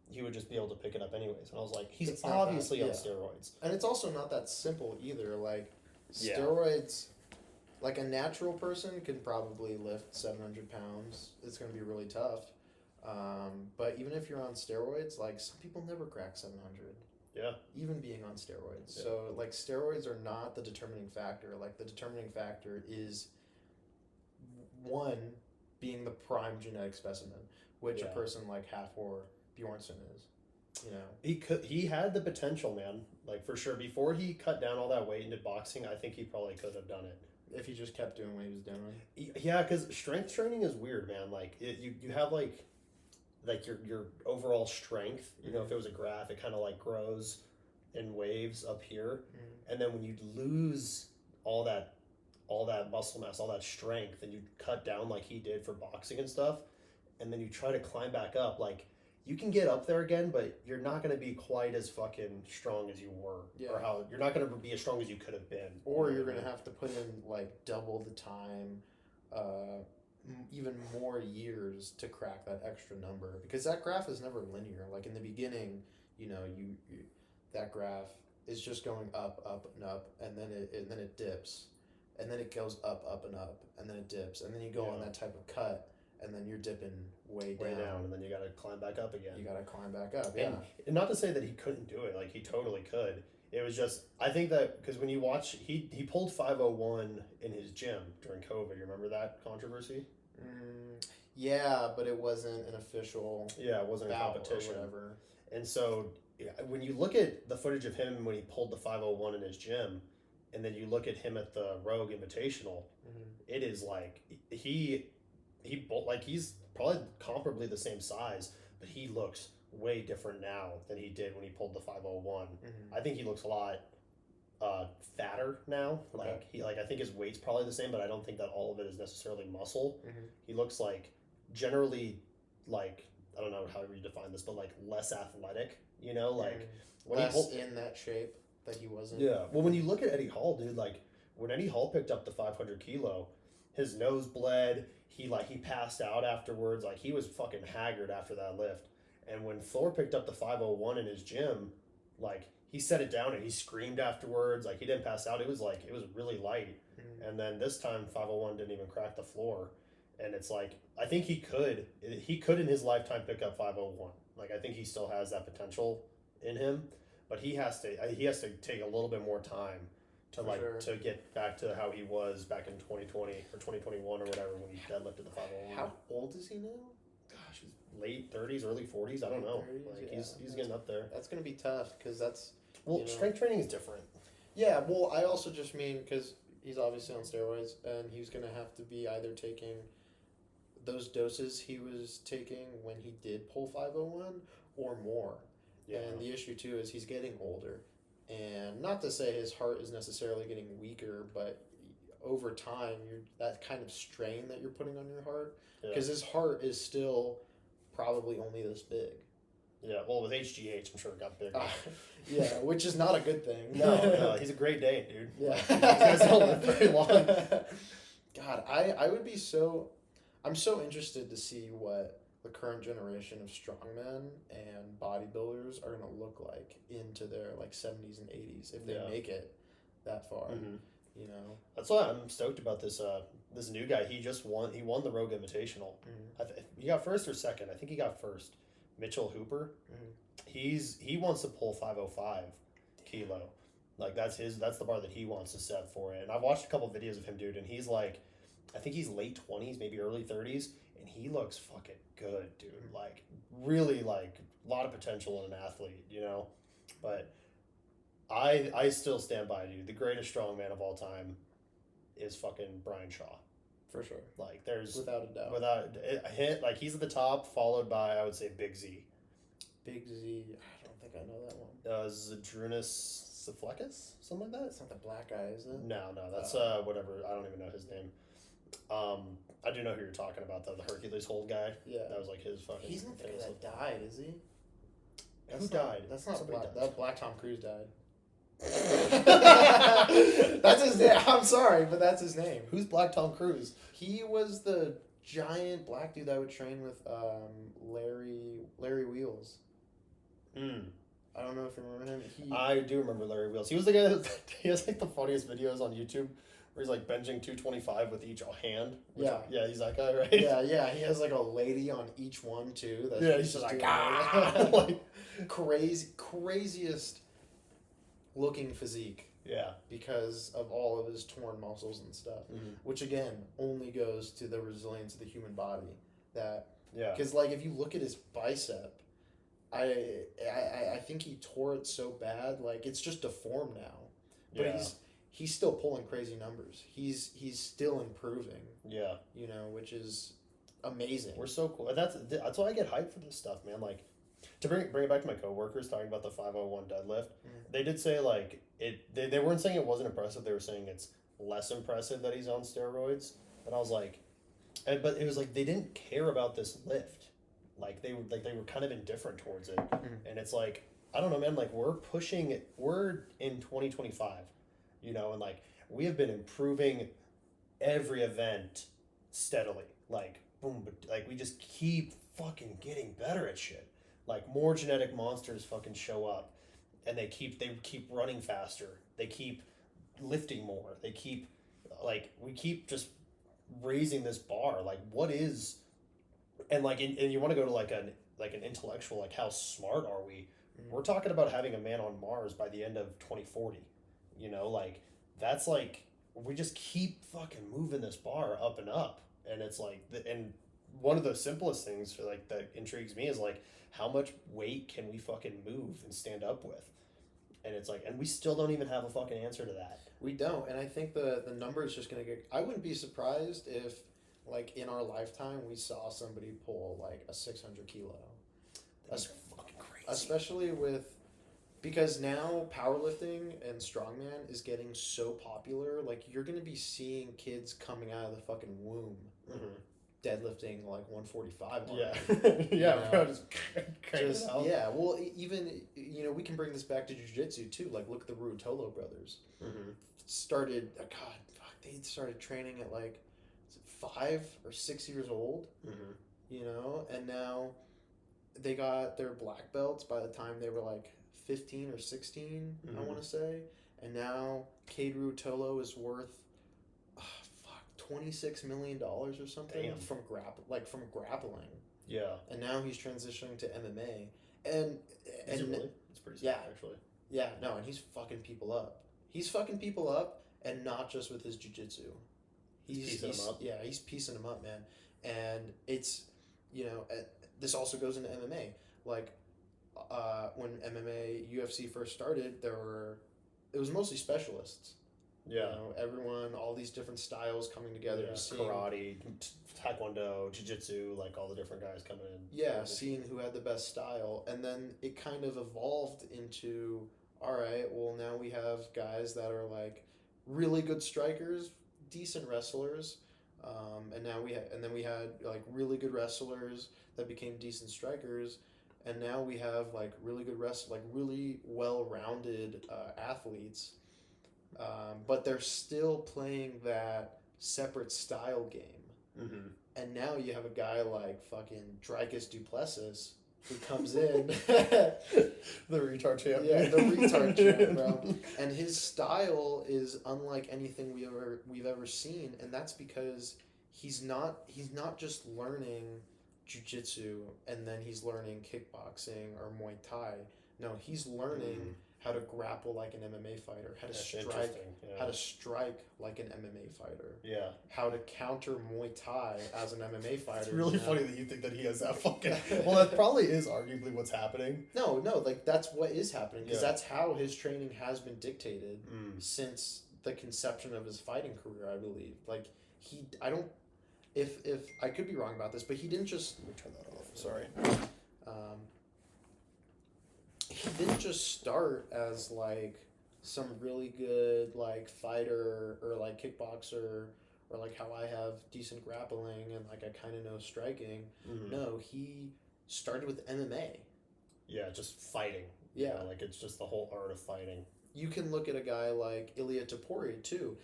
he would just be able to pick it up anyways. And I was like, he's obviously on steroids. And it's also not that simple either. Like, steroids, like a natural person can probably lift 700 pounds. It's going to be really tough. But even if you're on steroids, like, some people never crack 700. Yeah. Even being on steroids. Yeah. So, like, steroids are not the determining factor. Like, the determining factor is, one, being the prime genetic specimen, which a person like Halfor Bjornsson is. You know, he had the potential, man. Like, for sure. Before he cut down all that weight into boxing, I think he probably could have done it if he just kept doing what he was doing. Yeah, because strength training is weird, man. Like, you have like your overall strength. You know, if it was a graph, it kind of like grows in waves up here, and then when you lose all that muscle mass, all that strength, and you cut down like he did for boxing and stuff, and then you try to climb back up, like, you can get up there again, but you're not going to be quite as fucking strong as you were. Yeah. Or how you're not going to be as strong as you could have been. Or you're going to have to put in like double the time, even more years to crack that extra number, because that graph is never linear. Like, in the beginning, you know, you that graph is just going up, and up, and then it dips, and then it goes up, and up, and then it dips, and then you go on that type of cut. And then you're dipping way down, and then you got to climb back up again. You got to climb back up, yeah. And not to say that he couldn't do it, like, he totally could. It was just, I think that, because when you watch, he pulled 501 in his gym during COVID. You remember that controversy? Yeah, but it wasn't an official. Yeah, it wasn't a competition. Or whatever. And so, when you look at the footage of him when he pulled the 501 in his gym, and then you look at him at the Rogue Invitational, it is like, he's probably comparably the same size, but he looks way different now than he did when he pulled the 501. I think he looks a lot fatter now. Like, I think his weight's probably the same, but I don't think that all of it is necessarily muscle. He looks like generally, like, I don't know how you define this, but like less athletic, you know, like when less in that shape that he wasn't. Yeah. Well, when you look at Eddie Hall, dude, like, when Eddie Hall picked up the 500 kilo, his nose bled. He passed out afterwards. Like, he was fucking haggard after that lift. And when Thor picked up the 501 in his gym, like, he set it down and he screamed afterwards. Like, he didn't pass out. It was really light. And then this time 501 didn't even crack the floor. And it's like, I think he could in his lifetime pick up 501. Like, I think he still has that potential in him, but he has to take a little bit more time to get back to how he was back in 2020 or 2021 or whatever when he deadlifted the 501. How old is he now? Gosh, he's late 30s, early 40s. I don't know. 30s, like, he's getting up there. That's gonna be tough because that's strength training is different. Yeah, well, I also just mean because he's obviously on steroids and he's gonna have to be either taking those doses he was taking when he did pull 501 or more. Yeah. And the issue too is he's getting older. And not to say his heart is necessarily getting weaker, but over time, that kind of strain that you're putting on your heart, because his heart is still probably only this big. Yeah, well, with HGH, I'm sure it got bigger. Yeah, which is not a good thing. No, he's a great Dane, dude. Yeah. These guys don't live very long. God, I'm so interested to see what the current generation of strongmen and bodybuilders are going to look like into their like 70s and 80s if they make it that far. You know, that's why I'm stoked about this this new guy. He won the Rogue Invitational. He got first or second. I think he got first. Mitchell Hooper. He wants to pull 505 kilo. Like, that's the bar that he wants to set for it. And I've watched a couple videos of him, dude, and he's like, I think he's late 20s, maybe early 30s, and he looks fucking good, dude. Like, really, like, a lot of potential in an athlete, you know? But I still stand by, dude. The greatest strongman of all time is fucking Brian Shaw. For sure. Like, there's Without a doubt. without a hit, like he's at the top, followed by I would say Big Z. Big Z. I don't think I know that one. Zadrunas Siflekas, something like that. That's not the black guy, is it? No, that's whatever. I don't even know his name. I do know who you're talking about though. The Hercules hold guy. Yeah. That was like his fucking. He's not the guy that died, is he? Who died? That's not Somebody Black. died. That Black Tom Cruise died. That's his name. I'm sorry, but that's his name. Who's Black Tom Cruise? He was the giant black dude that would train with Larry Wheels. I don't know if you remember him. I do remember Larry Wheels. He was the guy that he has like the funniest videos on YouTube where he's like benching 225 with each hand. Yeah, he's that guy, right? Yeah. He has like a lady on each one too. He's just like like craziest looking physique. Yeah, because of all of his torn muscles and stuff, which again only goes to the resilience of the human body. Because like if you look at his bicep, I think he tore it so bad, like it's just deformed now. But he's still pulling crazy numbers. He's still improving. Yeah, which is amazing. We're so cool. That's why I get hyped for this stuff, man. Like to bring it back to my coworkers talking about the 501 deadlift, they did say like they weren't saying it wasn't impressive. They were saying it's less impressive that he's on steroids. And I was like, but it was like they didn't care about this lift. Like they were kind of indifferent towards it. And it's like, I don't know, man, like we're in 2025, and like we have been improving every event steadily. Like boom, but like we just keep fucking getting better at shit. Like more genetic monsters fucking show up and they keep running faster. They keep lifting more. They keep we keep just raising this bar. Like what is and you want to go to like an intellectual, like how smart are we? We're talking about having a man on Mars by the end of 2040. Like that's like we just keep fucking moving this bar up and up. And it's like and one of the simplest things for like that intrigues me is like how much weight can we fucking move and stand up with? And it's like, and we still don't even have a fucking answer to that. We don't, and I think the number is just gonna get. I wouldn't be surprised if, like, in our lifetime, we saw somebody pull like a 600 kilo. That's fucking crazy. Especially because now powerlifting and strongman is getting so popular. Like, you're gonna be seeing kids coming out of the fucking womb. Deadlifting like 145. Bro, well, even we can bring this back to jiu-jitsu too. Like look at the Ruotolo brothers. They started training at like 5 or 6 years old. And now they got their black belts by the time they were like 15 or 16. I want to say, and now Cade Ruotolo is worth $26 million or something from grappling. Yeah. And now he's transitioning to MMA. And really? It's pretty sick, actually. Yeah, no, and he's fucking people up. He's fucking people up, and not just with his jiu-jitsu. He's piecing them up. Yeah, he's piecing them up, man. And it's, this also goes into MMA. Like, when MMA, UFC first started, it was mostly specialists. Yeah, everyone, all these different styles coming together. Karate, taekwondo, jiu-jitsu, like all the different guys coming in. Yeah, seeing who had the best style. And then it kind of evolved into, all right, well, now we have guys that are like really good strikers, decent wrestlers. And then we had like really good wrestlers that became decent strikers. And now we have like really good really well-rounded athletes. But they're still playing that separate style game. And now you have a guy like fucking Dricus Duplessis who comes in. The retard champ. Yeah, the retard champ, bro. And his style is unlike anything we've ever seen, and that's because he's not just learning jiu-jitsu and then he's learning kickboxing or Muay Thai. No, he's learning how to grapple like an MMA fighter, how to That's strike, interesting. Yeah. how to strike like an MMA fighter, Yeah. how to counter Muay Thai as an MMA fighter. It's really funny that you think that he has that fucking. Well, that probably is arguably what's happening. No, like that's what is happening because Yeah. that's how his training has been dictated since the conception of his fighting career. I believe, like I don't, if I could be wrong about this, but he didn't just. Let me turn that off. Sorry. He didn't just start as like some really good like fighter or like kickboxer or like how I have decent grappling and like I kind of know striking. No, he started with MMA. Yeah, just fighting. Yeah, you know, like it's just the whole art of fighting. You can look at a guy like Ilia Topuria too.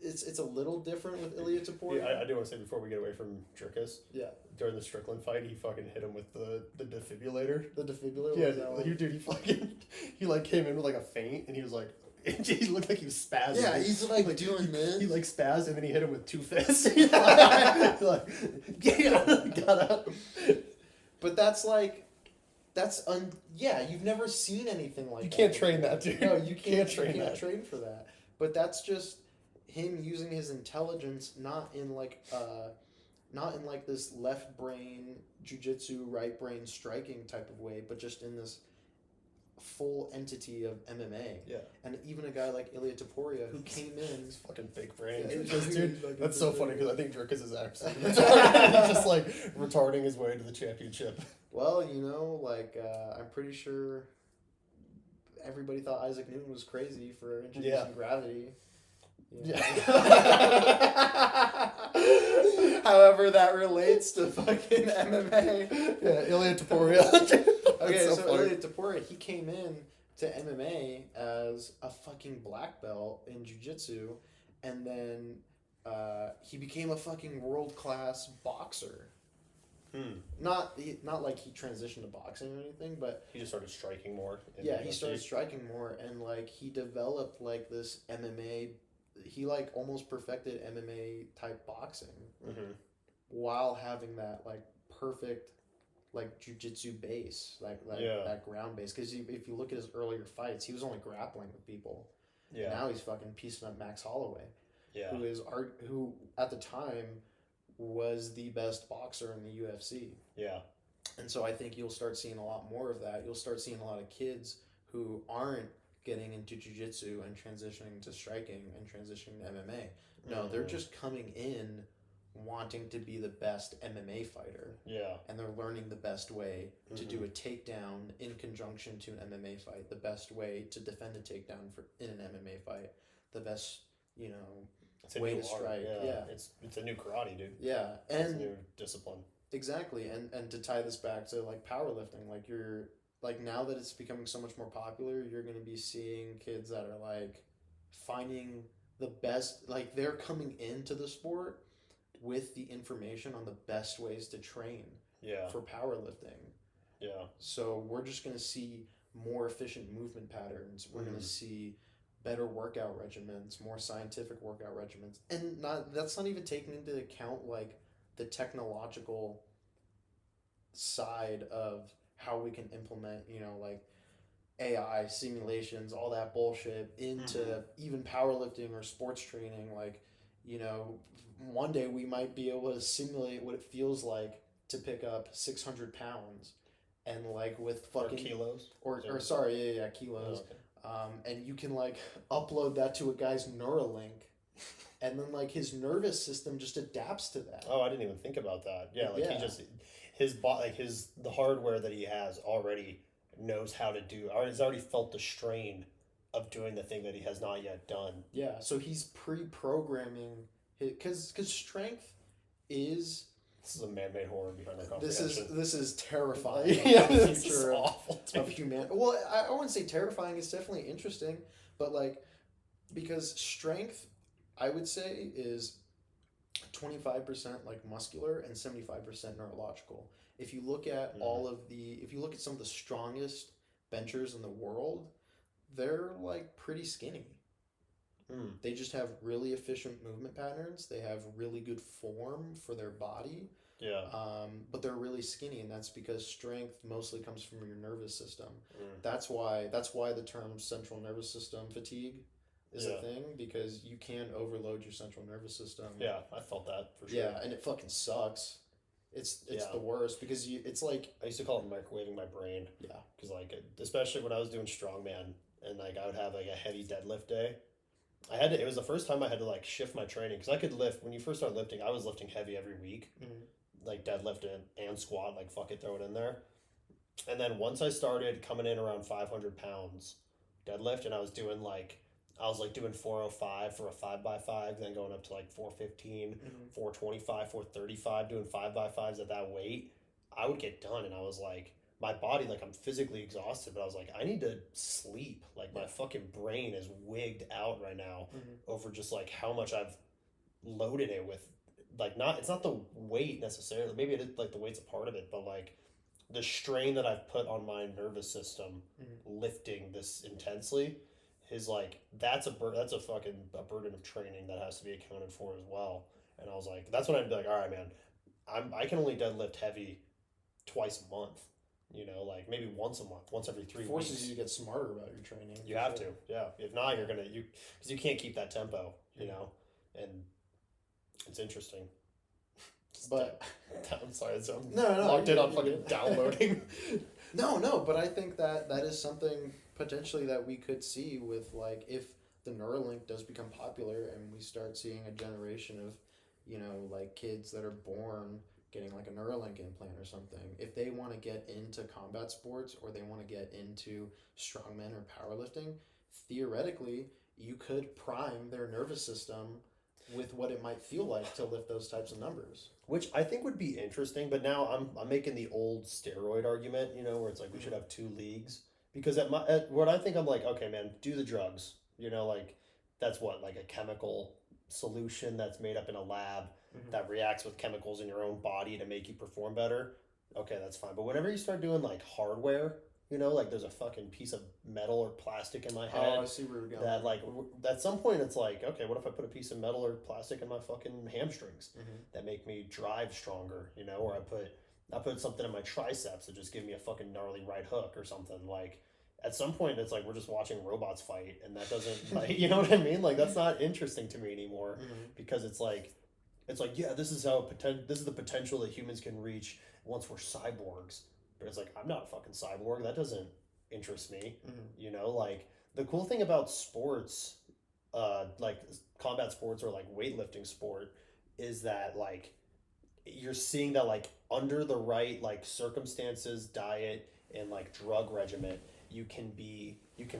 It's a little different with Ilia Topuria. Yeah, I do want to say before we get away from Jerkus. Yeah. During the Strickland fight, he fucking hit him with the defibrillator. The defibrillator? Yeah, he fucking, he like came in with like a feint and he was like, he looked like he was spazzing. Yeah, he's like doing this. He like spazzed and then he hit him with two fists. Got up. But you've never seen anything like that. You can't train that, dude. No, you can't train for that. But that's just him using his intelligence, not in like this left brain jujitsu, right brain striking type of way, but just in this full entity of MMA. Yeah. And even a guy like Ilia Topuria who came in. He's fucking big brain. Yeah, dude, like that's so funny because I think Jerkus is absolutely retarded. He's just like retarding his way to the championship. Well, I'm pretty sure everybody thought Isaac Newton was crazy for introducing gravity. Yeah. However, that relates to fucking MMA. Yeah, Ilia Topuria. Okay, so Ilia Topuria, he came in to MMA as a fucking black belt in jiu-jitsu, and then he became a fucking world-class boxer. Not like he transitioned to boxing or anything, but he just started striking more. He started striking more, and like he developed like this MMA. He like almost perfected MMA type boxing while having that like perfect like jiu-jitsu base, that ground base. Because if you look at his earlier fights, he was only grappling with people. Yeah. And now he's fucking piecing up Max Holloway. Yeah. Who at the time was the best boxer in the UFC. Yeah. And so I think you'll start seeing a lot more of that. You'll start seeing a lot of kids who aren't getting into jiu-jitsu and transitioning to striking and transitioning to MMA. No, they're just coming in wanting to be the best MMA fighter. Yeah. And they're learning the best way to do a takedown in conjunction to an MMA fight, the best way to defend a takedown in an MMA fight, the best, way to strike. Yeah. It's a new karate, dude. Yeah. It's a new discipline. Exactly. And to tie this back to like powerlifting, like you're like now that it's becoming so much more popular, you're going to be seeing kids that are like finding the best, like they're coming into the sport with the information on the best ways to train for powerlifting. Yeah. So we're just going to see more efficient movement patterns. We're going to see better workout regimens, more scientific workout regimens. And that's not even taking into account like the technological side of how we can implement, like AI simulations, all that bullshit into even powerlifting or sports training. Like, one day we might be able to simulate what it feels like to pick up 600 pounds and like with fucking kilos or kilos. Oh, okay. And you can like upload that to a guy's Neuralink and then like his nervous system just adapts to that. Oh, I didn't even think about that. Yeah, like he just the hardware that he has already knows how to do, or has already felt the strain of doing the thing that he has not yet done. Yeah, so he's pre-programming because strength is. This is a man-made horror behind our comprehension. This is terrifying. The future of humanity. Well, I wouldn't say terrifying. It's definitely interesting, but like because strength, I would say, is 25% like muscular and 75% neurological. If you look at if you look at some of the strongest benchers in the world, they're like pretty skinny. They just have really efficient movement patterns. They have really good form for their body. Yeah. But they're really skinny, and that's because strength mostly comes from your nervous system. Mm. That's why the term central nervous system fatigue is a thing, because you can overload your central nervous system. Yeah, I felt that for sure. Yeah, and it fucking sucks. It's the worst because it's like I used to call it microwaving my brain. Yeah. Because like especially when I was doing strongman and like I would have like a heavy deadlift day. It was the first time I had to like shift my training because I could lift when you first start lifting. I was lifting heavy every week, like deadlift and squat, like fuck it, throw it in there. And then once I started coming in around 500 pounds deadlift, and I was doing doing 405 for a 5x5, then going up to like 415, 425, 435, doing 5x5s at that weight. I would get done, and I was like, my body, like, I'm physically exhausted, but I was like, I need to sleep. Like, my fucking brain is wigged out right now over just like how much I've loaded it with. Like, it's not the weight necessarily. Maybe it is, like, the weight's a part of it, but like the strain that I've put on my nervous system lifting this intensely is like that's a burden of training that has to be accounted for as well. And I was like, that's when I'd be like, all right, man, I can only deadlift heavy twice a month. You know, like maybe once a month, once every 3 weeks. Forces you to get smarter about your training. You have to, yeah. If not, you're gonna because you can't keep that tempo. You know, and it's interesting. But I'm sorry, I'm no, locked in on fucking downloading. No, but I think that is something potentially that we could see with like if the Neuralink does become popular and we start seeing a generation of, you know, like kids that are born getting like a Neuralink implant or something. If they want to get into combat sports or they want to get into strongmen or powerlifting, theoretically you could prime their nervous system with what it might feel like to lift those types of numbers. Which I think would be interesting, but now I'm making the old steroid argument, you know, where it's like we should have two leagues. Because at what I think, I'm like, okay, man, do the drugs. You know, like that's what, like a chemical solution that's made up in a lab that reacts with chemicals in your own body to make you perform better. Okay, that's fine. But whenever you start doing like hardware, you know, like there's a fucking piece of metal or plastic in my head. Oh, I see where you're going. That like at some point it's like, okay, what if I put a piece of metal or plastic in my fucking hamstrings that make me drive stronger, you know? Or I put something in my triceps that just give me a fucking gnarly right hook or something. Like at some point it's like we're just watching robots fight, and that doesn't like, you know what I mean? Like that's not interesting to me anymore because it's like yeah, this is the potential that humans can reach once we're cyborgs. But it's like, I'm not a fucking cyborg. That doesn't interest me. You know, like the cool thing about sports, like combat sports or like weightlifting sport, is that like you're seeing that like under the right like circumstances, diet, and like drug regimen, you can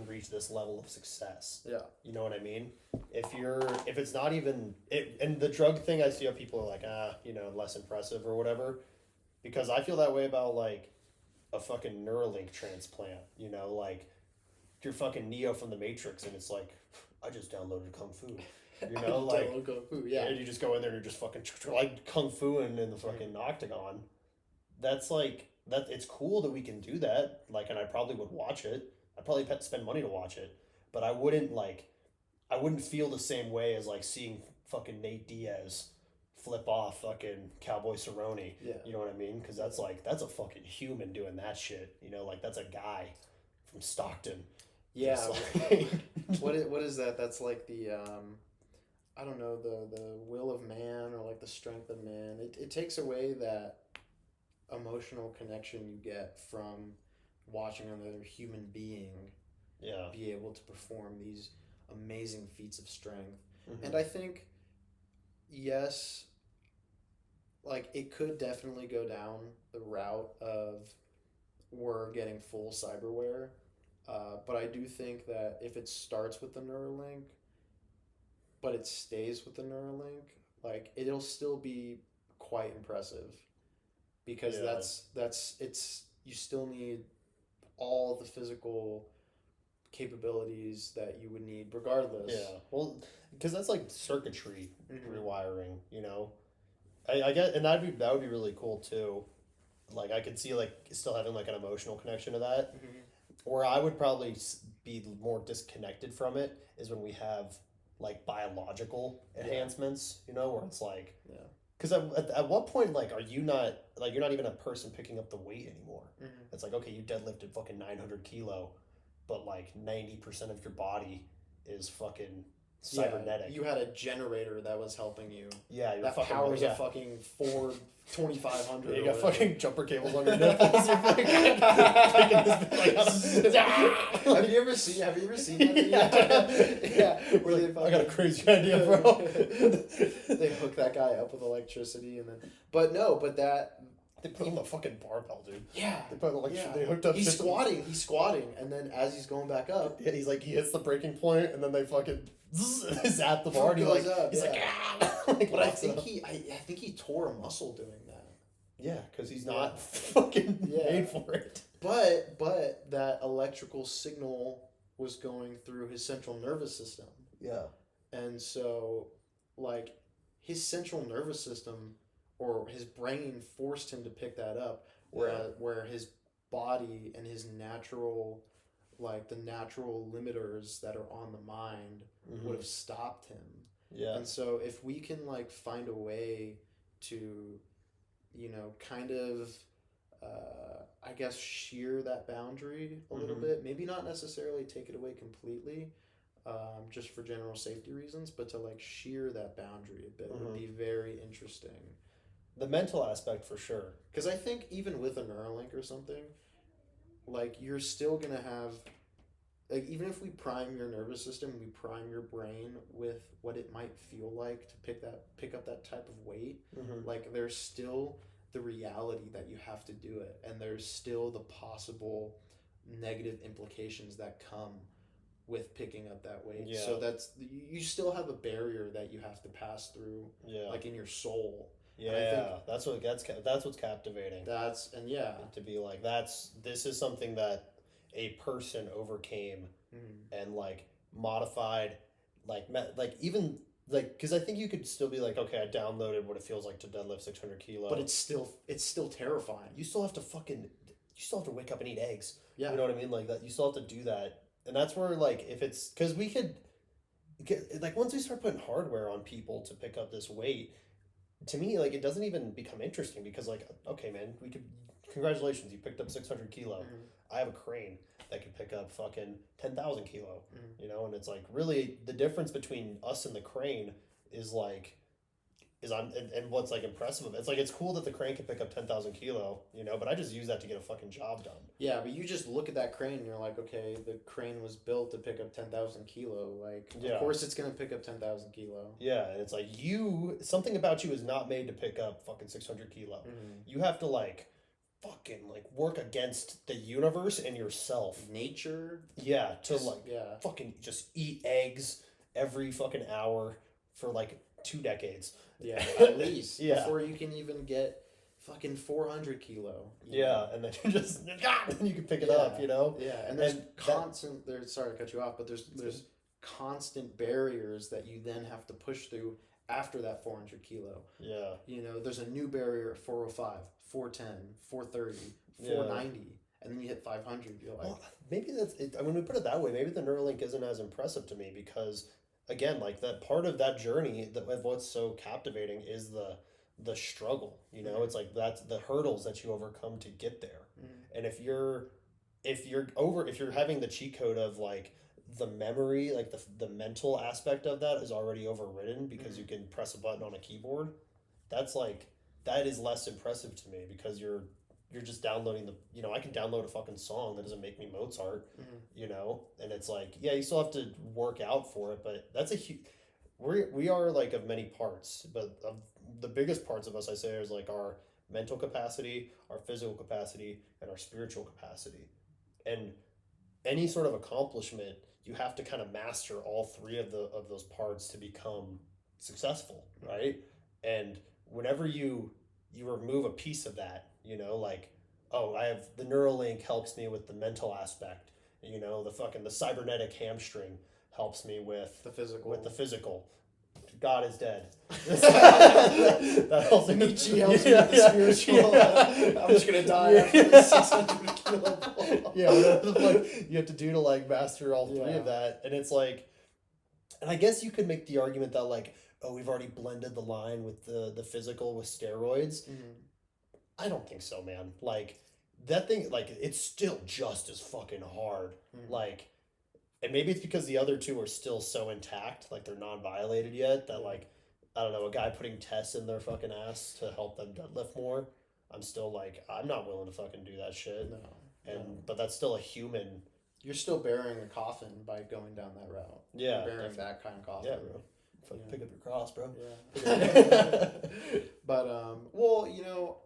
reach this level of success. Yeah. You know what I mean? If it's not even it, and the drug thing, I see how people are like, you know, less impressive or whatever, because I feel that way about like a fucking Neuralink transplant, you know, like you're fucking Neo from the Matrix, and it's like, I just downloaded Kung Fu, you know, like Kung Fu, yeah. And you just go in there and you're just fucking like Kung Fu in the fucking octagon. That's like that. It's cool that we can do that. Like, and I probably would watch it. I'd probably spend money to watch it, but I wouldn't feel the same way as like seeing fucking Nate Diaz flip off fucking Cowboy Cerrone. Yeah. You know what I mean? Because that's a fucking human doing that shit. You know, like that's a guy from Stockton. Yeah. Like... what is that? That's like the I don't know, the will of man, or like the strength of man. It takes away that emotional connection you get from watching another human being be able to perform these amazing feats of strength. And I think, yes, like it could definitely go down the route of we're getting full cyberware, but I do think that if it starts with the Neuralink, but it stays with the Neuralink, like it'll still be quite impressive, because it's you still need all the physical capabilities that you would need regardless. Yeah, well, because that's like circuitry rewiring, you know. I get, and that would be really cool too. Like I could see like still having like an emotional connection to that. Where I would probably be more disconnected from it is when we have like biological enhancements, you know, where it's like Because at what point, like, are you not, like, you're not even a person picking up the weight anymore. Mm-hmm. It's like, okay, you deadlifted fucking 900 kilo, but like 90% of your body is fucking cybernetic. Yeah, you had a generator that was helping you. Yeah, that fucking, powers a fucking Ford 2500. You got fucking jumper cables on your nipples. You're fucking have you ever seen that video? Yeah, where they fucking, I got a crazy idea, bro. They hook that guy up with electricity and then, but that. They put him on a fucking barbell, dude. Yeah. They put they hooked up. He's squatting, and then as he's going back up, yeah, he hits the breaking point, and then they fucking zap the bar. He's like, but I think he tore a muscle doing that. Yeah, because he's not fucking made for it. But that electrical signal was going through his central nervous system. Yeah. And so, like, his central nervous system or his brain forced him to pick that up, where his body and his natural, like, the natural limiters that are on the mind would have stopped him. Yeah. And so if we can, like, find a way to, kind of, I guess, shear that boundary a little bit, maybe not necessarily take it away completely, just for general safety reasons, but to, like, shear that boundary a bit would be very interesting. The mental aspect, for sure. Because I think even with a Neuralink or something, like, you're still going to have, like, even if we prime your nervous system, we prime your brain with what it might feel like to pick up that type of weight, like, there's still the reality that you have to do it, and there's still the possible negative implications that come with picking up that weight. Yeah. So you still have a barrier that you have to pass through, like, in your soul. Yeah, that's what's captivating. To be like, this is something that a person overcame and, like, modified, even, like, because I think you could still be like, okay, I downloaded what it feels like to deadlift 600 kilo. But it's still terrifying. You still have to wake up and eat eggs. Yeah. You know what I mean? Like, that, you still have to do that. And that's where, like, if it's, because we could, like, once we start putting hardware on people to pick up this weight, to me, like, it doesn't even become interesting because, like, okay, man, congratulations, you picked up 600 kilo. I have a crane that can pick up fucking 10,000 kilo, and it's like, really, the difference between us and the crane is like, and what's, like, impressive of it. It's like, it's cool that the crane can pick up 10,000 kilo, but I just use that to get a fucking job done. Yeah, but you just look at that crane and you're like, okay, the crane was built to pick up 10,000 kilo. Like, of course it's going to pick up 10,000 kilo. Yeah, and it's like, something about you is not made to pick up fucking 600 kilo. You have to, like, fucking, like, work against the universe and yourself. Nature. Yeah, fucking just eat eggs every fucking hour for, like, 2 decades. Yeah, at least. Before you can even get fucking 400 kilo. And then you just, and you can pick it up, Yeah, and there's sorry to cut you off, but there's constant barriers that you then have to push through after that 400 kilo. Yeah. There's a new barrier at 405, 410, 430, 490. And then you hit 500. You're like, well, maybe that's it. When we put it that way, maybe the Neuralink isn't as impressive to me because, again, like, that part of that journey of what's so captivating is the struggle. It's like, that's the hurdles that you overcome to get there. And if you're having the cheat code of, like, the memory, like the mental aspect of that is already overridden because you can press a button on a keyboard, that's like, that is less impressive to me because you're just downloading I can download a fucking song that doesn't make me Mozart, and it's like, yeah, you still have to work out for it, but that's we are, like, of many parts, but of the biggest parts of us, I say, is, like, our mental capacity, our physical capacity, and our spiritual capacity. And any sort of accomplishment, you have to kind of master all 3 of those parts to become successful, right? And whenever you remove a piece of that, like, oh, I have the Neuralink helps me with the mental aspect, the cybernetic hamstring helps me with the physical. God is dead. That also Nietzsche helps me with the spiritual. I'm just gonna die after this 600 kilo ball. Yeah, whatever the fuck you have to do to, like, master all 3 of that, and it's like, and I guess you could make the argument that, like, oh, we've already blended the line with the physical with steroids. I don't think so, man. Like, that thing, like, it's still just as fucking hard. Like, and maybe it's because the other two are still so intact, like, they're non-violated yet, that, like, I don't know, a guy putting tests in their fucking ass to help them deadlift more, I'm still like, I'm not willing to fucking do that shit. But that's still a human. You're still bearing a coffin by going down that route. Yeah. You're bearing that kind of coffin. Yeah, bro. Fucking pick up your cross, bro. Yeah. But, well, you know,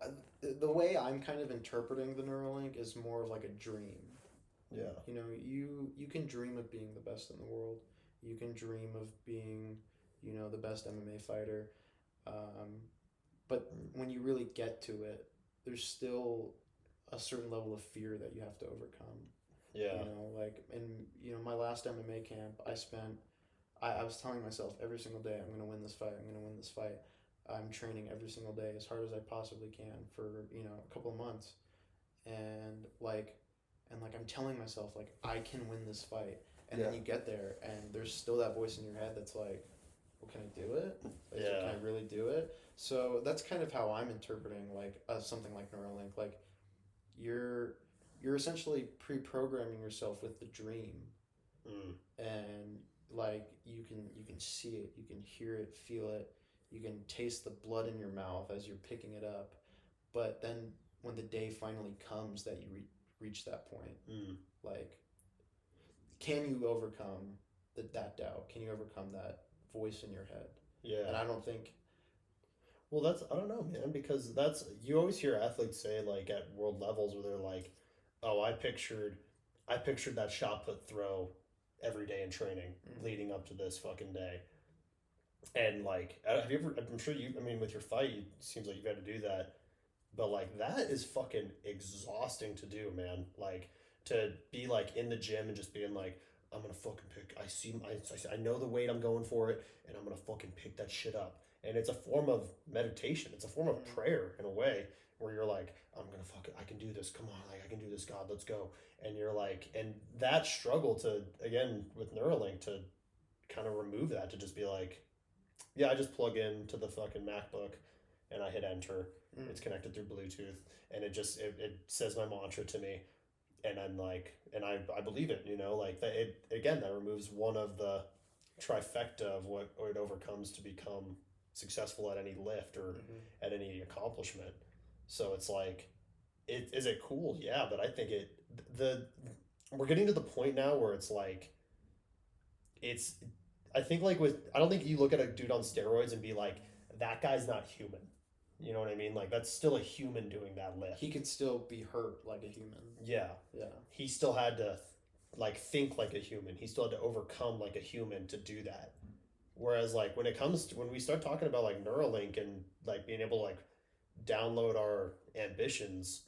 the way I'm kind of interpreting the Neuralink is more of like a dream. Yeah. You know, you can dream of being the best in the world. You can dream of being, you know, the best MMA fighter. But when you really get to it, there's still a certain level of fear that you have to overcome. Yeah. You know, like in, you know, my last MMA camp, I was telling myself every single day, I'm going to win this fight. I'm going to win this fight. I'm training every single day as hard as I possibly can for, you know, a couple of months. And I'm telling myself, like, I can win this fight. And then you get there and there's still that voice in your head that's like, well, can I do it? Like, can I really do it? So that's kind of how I'm interpreting, like, something like Neuralink. Like, you're essentially pre-programming yourself with the dream. And, like, you can see it, you can hear it, feel it, you can taste the blood in your mouth as you're picking it up. But then when the day finally comes that you reach that point, like, can you overcome that doubt? Can you overcome that voice in your head? Yeah. And I don't think... Well, I don't know, man, because you always hear athletes say, like, at world levels where they're like, oh, I pictured that shot put throw every day in training leading up to this fucking day. And, like, have you ever, I'm sure with your fight, it seems like you've had to do that. But, like, that is fucking exhausting to do, man. Like, to be, like, in the gym and just being like, I'm gonna fucking pick, I know the weight I'm going for it, and I'm gonna fucking pick that shit up. And it's a form of meditation. It's a form of prayer in a way where you're like, I can do this. Come on, like, I can do this, God, let's go. And you're like, and that struggle to, again, with Neuralink, to kind of remove that, to just be like, yeah, I just plug into the fucking MacBook and I hit enter. It's connected through Bluetooth, and it says my mantra to me. And I'm like, and I believe it, you know, like, that that removes one of the trifecta of what it overcomes to become successful at any lift or at any accomplishment. So it's like, is it cool? Yeah, but I think we're getting to the point now where it's like, I think, like, I don't think you look at a dude on steroids and be like, that guy's not human. You know what I mean? Like, that's still a human doing that lift. He could still be hurt like a human. Yeah. Yeah. He still had to, like, think like a human. He still had to overcome like a human to do that. Whereas, like, when we start talking about, like, Neuralink and, like, being able to, like, download our ambitions,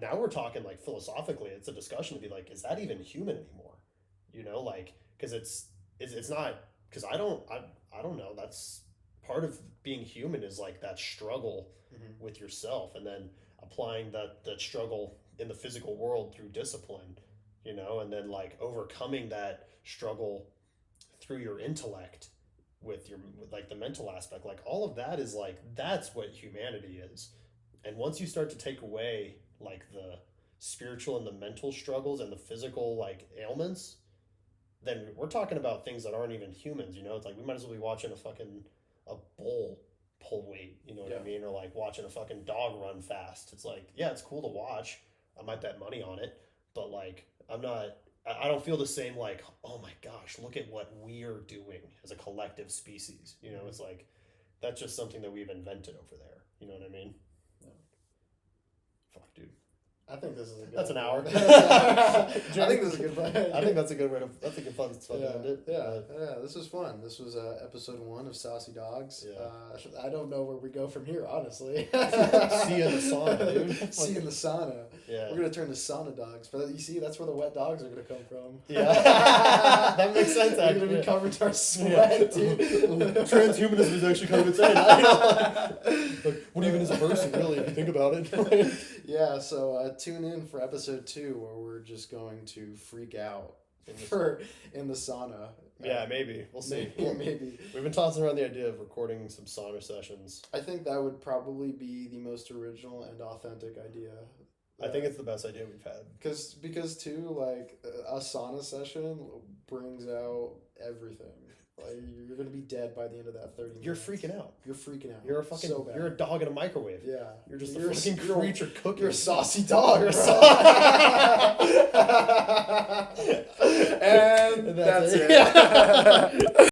now we're talking, like, philosophically, it's a discussion to be like, is that even human anymore? You know, like, because it's not, because I don't know, that's part of being human, is like that struggle with yourself, and then applying that struggle in the physical world through discipline, you know, and then, like, overcoming that struggle through your intellect with like the mental aspect. Like, all of that is, like, that's what humanity is. And once you start to take away, like, the spiritual and the mental struggles and the physical, like, ailments, then we're talking about things that aren't even humans, you know. It's like, we might as well be watching a bull pull weight, you know what I mean? Or, like, watching a fucking dog run fast. It's like, yeah, it's cool to watch. I might bet money on it, but, like, I don't feel the same, like, oh my gosh, look at what we're doing as a collective species. You know, it's like, that's just something that we've invented over there. You know what I mean? Yeah. Fuck, dude. I think this is a good... That's an hour. I think this is a good fun. I think that's a good way to... That's a good fun to end it. Yeah, this was fun. This was episode 1 of Saucy Dawgs. Yeah. I don't know where we go from here, honestly. See you in the sauna, dude. See you in the sauna. Yeah. We're going to turn to sauna dogs. But you see, that's where the wet dogs are going to come from. Yeah. That makes sense, actually. We're going to be covered to our sweat, dude. Transhumanism is actually kind of insane. Like, what even is a person, really, if you think about it? Yeah, so tune in for episode 2, where we're just going to freak out in the sauna. Yeah, maybe. We'll see. Maybe. We've been tossing around the idea of recording some sauna sessions. I think that would probably be the most original and authentic idea. I think it's the best idea we've had. Because too, like, a sauna session brings out everything. Like, you're gonna be dead by the end of that 30 minutes. You're freaking out. You're freaking out. You're a fucking. So bad. You're a dog in a microwave. Yeah. You're just a fucking creature cooking. You're a saucy dog. You're a and that's it. Yeah.